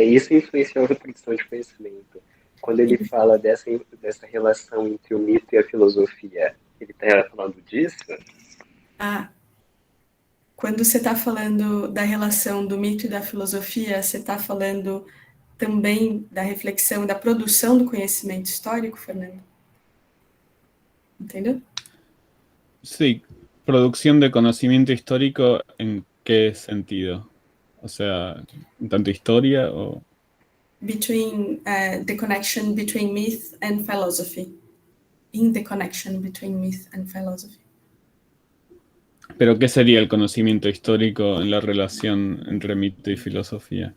Isso influenciou a produção de conhecimento. Quando ele fala dessa relação entre o mito e a filosofia, ele está falando disso? Quando você está falando da relação do mito e da filosofia, você está falando também da reflexão, da produção do conhecimento histórico, Fernando? ¿Entendeu? Sí, producción de conocimiento histórico, ¿en qué sentido? O sea, ¿tanto historia o...? Between the connection between myth and philosophy. in the connection between myth and philosophy. Pero ¿qué sería el conocimiento histórico en la relación entre mito y filosofía?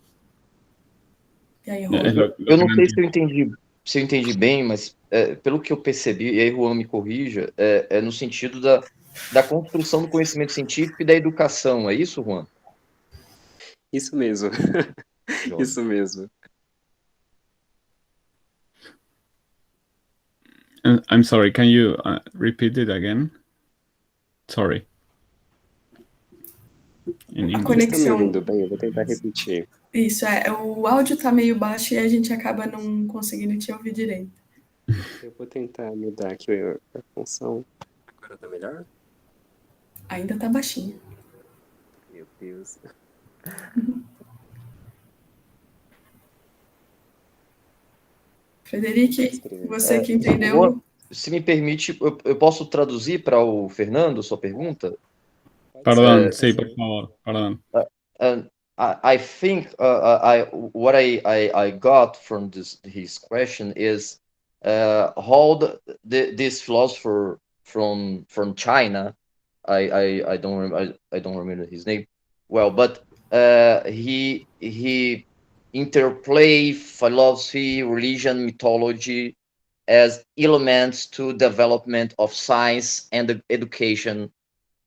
E aí, É, Juan? Eu não sei se eu entendi bem, mas pelo que eu percebi, e aí Juan me corrija, é no sentido da construção do conhecimento científico e da educação, é isso, Juan? Isso mesmo. Joia. Isso mesmo. I'm sorry, can you repeat it again? Sorry. In A English. Vocês estão me conexão. ouvindo bem? Eu vou tentar repetir. Isso, o áudio tá meio baixo e a gente acaba não conseguindo te ouvir direito. Eu vou tentar mudar aqui a função. Agora tá melhor? Ainda tá baixinho. Meu Deus. Frederico, você que entendeu. Juan, se me permite, eu posso traduzir para o Fernando sua pergunta? Perdón, sí, por favor, perdón. I think what I got from his question is how this philosopher from China, I don't remember his name well, but he interplay philosophy, religion, mythology as elements to development of science and education.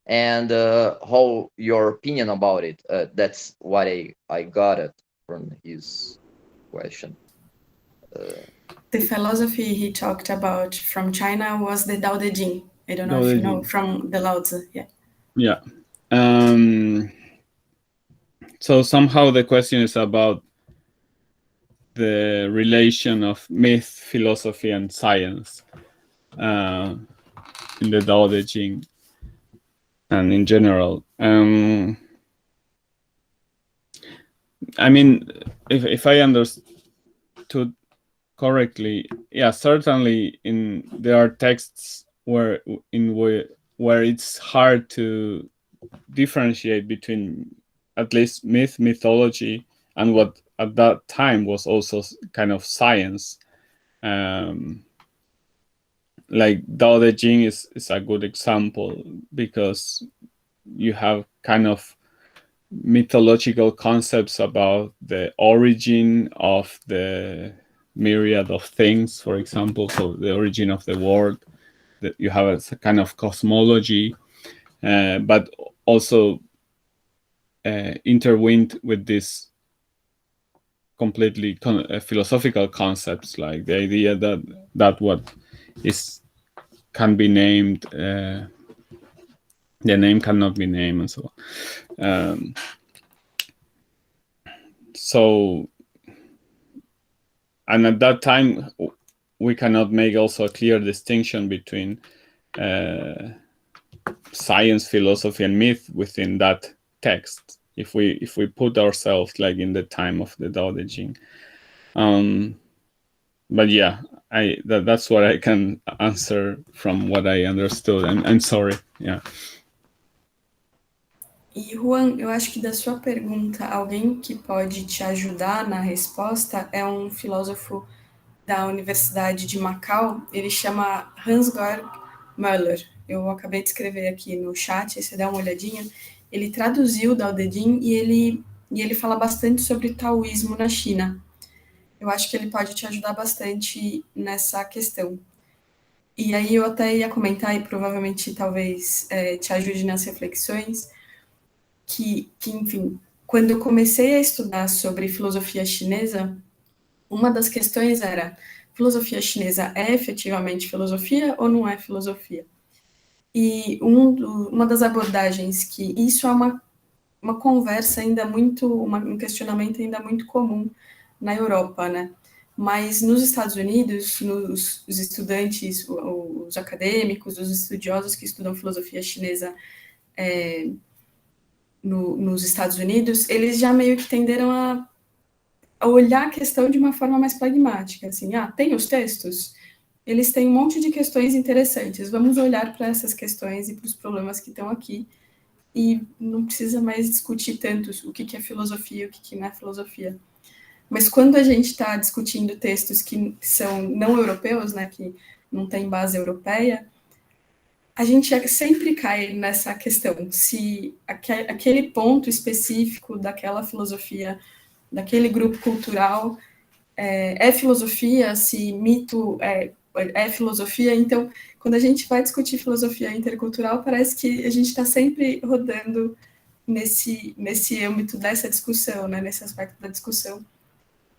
And how your opinion about it? That's what I got it from his question. The philosophy he talked about from China was the Tao Te Ching. I don't know Tao if Te you know, Ching. from the Lao Tzu. Yeah. Yeah. So somehow the question is about the relation of myth, philosophy, and science in the Tao Te Ching and in general. I mean, if I understood correctly, yeah, certainly there are texts where it's hard to differentiate between at least mythology, and what at that time was also kind of science. Like Tao Te Ching is a good example, because you have kind of mythological concepts about the origin of the myriad of things, for example, so the origin of the world, that you have a kind of cosmology, but also intertwined with this completely philosophical concepts, like the idea that what can be named, the name cannot be named, and so on. So, and at that time, we cannot make also a clear distinction between science, philosophy, and myth within that text. If we put ourselves like in the time of the Tao Te Ching. But yeah, that's what I can answer from what I understood. I'm sorry. Yeah. E Juan, eu acho que da sua pergunta, alguém que pode te ajudar na resposta é um filósofo da Universidade de Macau. Ele chama Hans-Georg Müller. Eu acabei de escrever aqui no chat, se você der uma olhadinha. Ele traduziu o Tao Te Ching e ele fala bastante sobre taoísmo na China. Eu acho que ele pode te ajudar bastante nessa questão. E aí eu até ia comentar, e provavelmente talvez te ajude nas reflexões, que, enfim, quando eu comecei a estudar sobre filosofia chinesa, uma das questões era: filosofia chinesa é efetivamente filosofia ou não é filosofia? E uma das abordagens que isso é uma conversa ainda muito, um questionamento ainda muito comum na Europa, né? Mas nos Estados Unidos, os estudantes, os acadêmicos, os estudiosos que estudam filosofia chinesa nos Estados Unidos, eles já meio que tenderam a olhar a questão de uma forma mais pragmática, assim, tem os textos? Eles têm um monte de questões interessantes, vamos olhar para essas questões e para os problemas que estão aqui, e não precisa mais discutir tanto o que é filosofia e o que não é filosofia. Mas quando a gente está discutindo textos que são não europeus, né, que não tem base europeia, a gente sempre cai nessa questão, se aquele ponto específico daquela filosofia, daquele grupo cultural, é filosofia, se mito é filosofia. Então, quando a gente vai discutir filosofia intercultural, parece que a gente está sempre rodando nesse âmbito dessa discussão, né, nesse aspecto da discussão.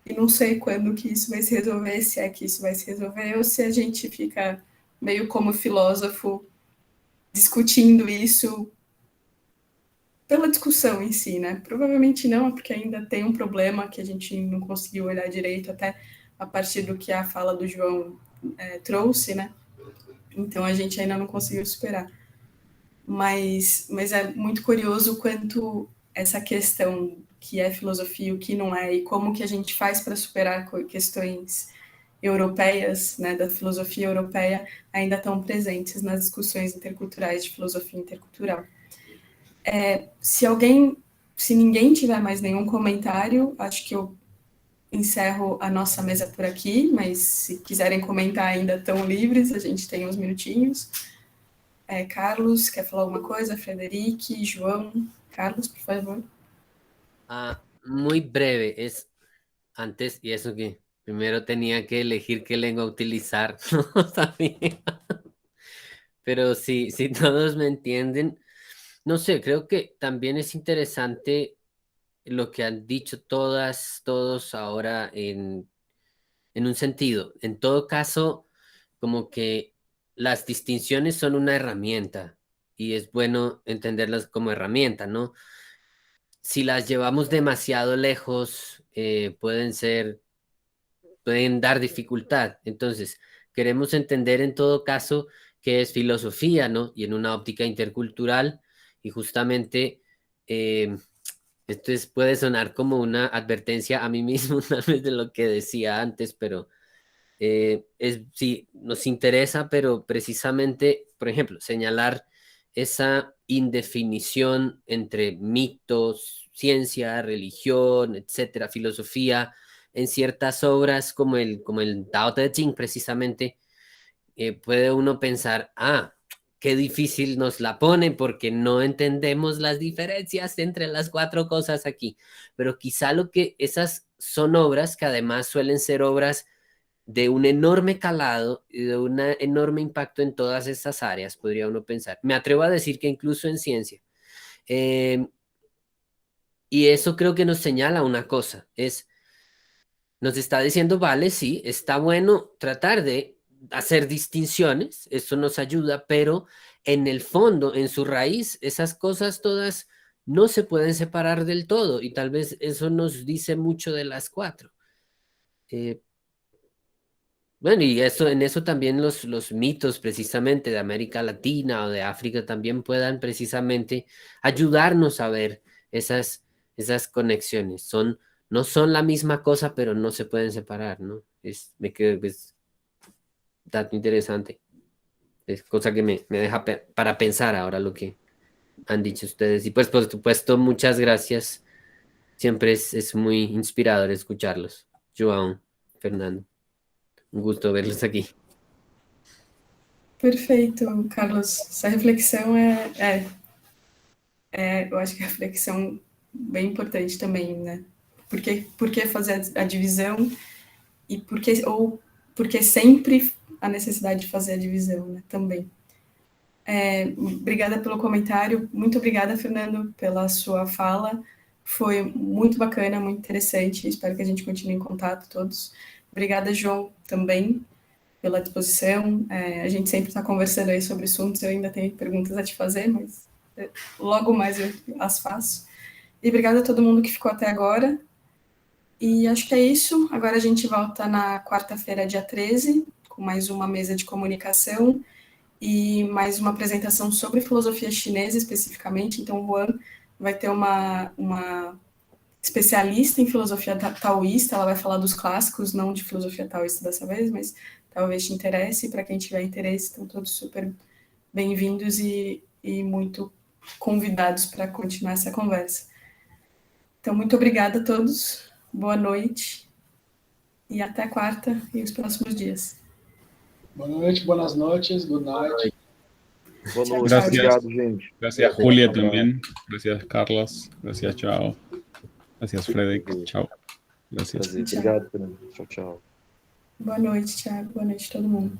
E não sei quando que isso vai se resolver, se é que isso vai se resolver, ou se a gente fica meio como filósofo discutindo isso pela discussão em si, né? Provavelmente não, porque ainda tem um problema que a gente não conseguiu olhar direito até a partir do que a fala do João trouxe, né? Então a gente ainda não conseguiu superar. Mas é muito curioso quanto essa questão que é filosofia, o que não é, e como que a gente faz para superar questões europeias, né, da filosofia europeia, ainda estão presentes nas discussões interculturais de filosofia intercultural. Se ninguém tiver mais nenhum comentário, acho que eu encerro a nossa mesa por aqui, mas se quiserem comentar ainda estão livres, a gente tem uns minutinhos. Carlos, quer falar alguma coisa? Frederique, João, Carlos, por favor. Muy breve, es antes, y eso que primero tenía que elegir qué lengua utilizar, no sabía. Pero si todos me entienden, no sé, creo que también es interesante lo que han dicho todos ahora en un sentido. En todo caso, como que las distinciones son una herramienta y es bueno entenderlas como herramienta, ¿no? Si las llevamos demasiado lejos, pueden dar dificultad. Entonces, queremos entender en todo caso qué es filosofía, ¿no? Y en una óptica intercultural, y justamente esto puede sonar como una advertencia a mí mismo, tal vez de lo que decía antes, pero sí, nos interesa, pero precisamente, por ejemplo, señalar esa indefinición entre mitos, ciencia, religión, etcétera, filosofía, en ciertas obras como el Tao Te Ching, precisamente, puede uno pensar, qué difícil nos la pone porque no entendemos las diferencias entre las cuatro cosas aquí. Pero quizá esas son obras que además suelen ser obras de un enorme calado y de un enorme impacto en todas estas áreas, podría uno pensar. Me atrevo a decir que incluso en ciencia. Y eso creo que nos señala una cosa, nos está diciendo, vale, sí, está bueno tratar de hacer distinciones, eso nos ayuda, pero en el fondo, en su raíz, esas cosas todas no se pueden separar del todo y tal vez eso nos dice mucho de las cuatro. Bueno, y en eso también los mitos precisamente de América Latina o de África también puedan precisamente ayudarnos a ver esas conexiones. No son la misma cosa, pero no se pueden separar, ¿no? Me quedo, dato interesante. Es cosa que me deja para pensar ahora lo que han dicho ustedes. Y pues, por supuesto, muchas gracias. Siempre es muy inspirador escucharlos. João, Fernando. Um gosto verlos aqui. Perfeito, Carlos. Essa reflexão eu acho que é uma reflexão bem importante também, né? Por que fazer a divisão e por que sempre a necessidade de fazer a divisão, né? Também. Obrigada pelo comentário. Muito obrigada, Fernando, pela sua fala. Foi muito bacana, muito interessante. Espero que a gente continue em contato todos. Obrigada, João, também, pela disposição. A gente sempre está conversando aí sobre assuntos, eu ainda tenho perguntas a te fazer, mas logo mais eu as faço. E obrigada a todo mundo que ficou até agora. E acho que é isso. Agora a gente volta na quarta-feira, dia 13, com mais uma mesa de comunicação e mais uma apresentação sobre filosofia chinesa, especificamente. Então, o Juan vai ter uma especialista em filosofia taoísta, ela vai falar dos clássicos, não de filosofia taoísta dessa vez, mas talvez te interesse, para quem tiver interesse, estão todos super bem-vindos e muito convidados para continuar essa conversa. Então, muito obrigada a todos, boa noite, e até quarta e os próximos dias. Boa noite, buenas noches, good night. Boa Tchau, noite, tchau, obrigado, gente. Gracias, Julia, también. Gracias, Carlos. Gracias, chao. Gracias, Frederic. Chao. Gracias. Prazer, obrigado, Fernando. Tchau, tchau. Boa noite, Thiago. Boa noite, todo mundo.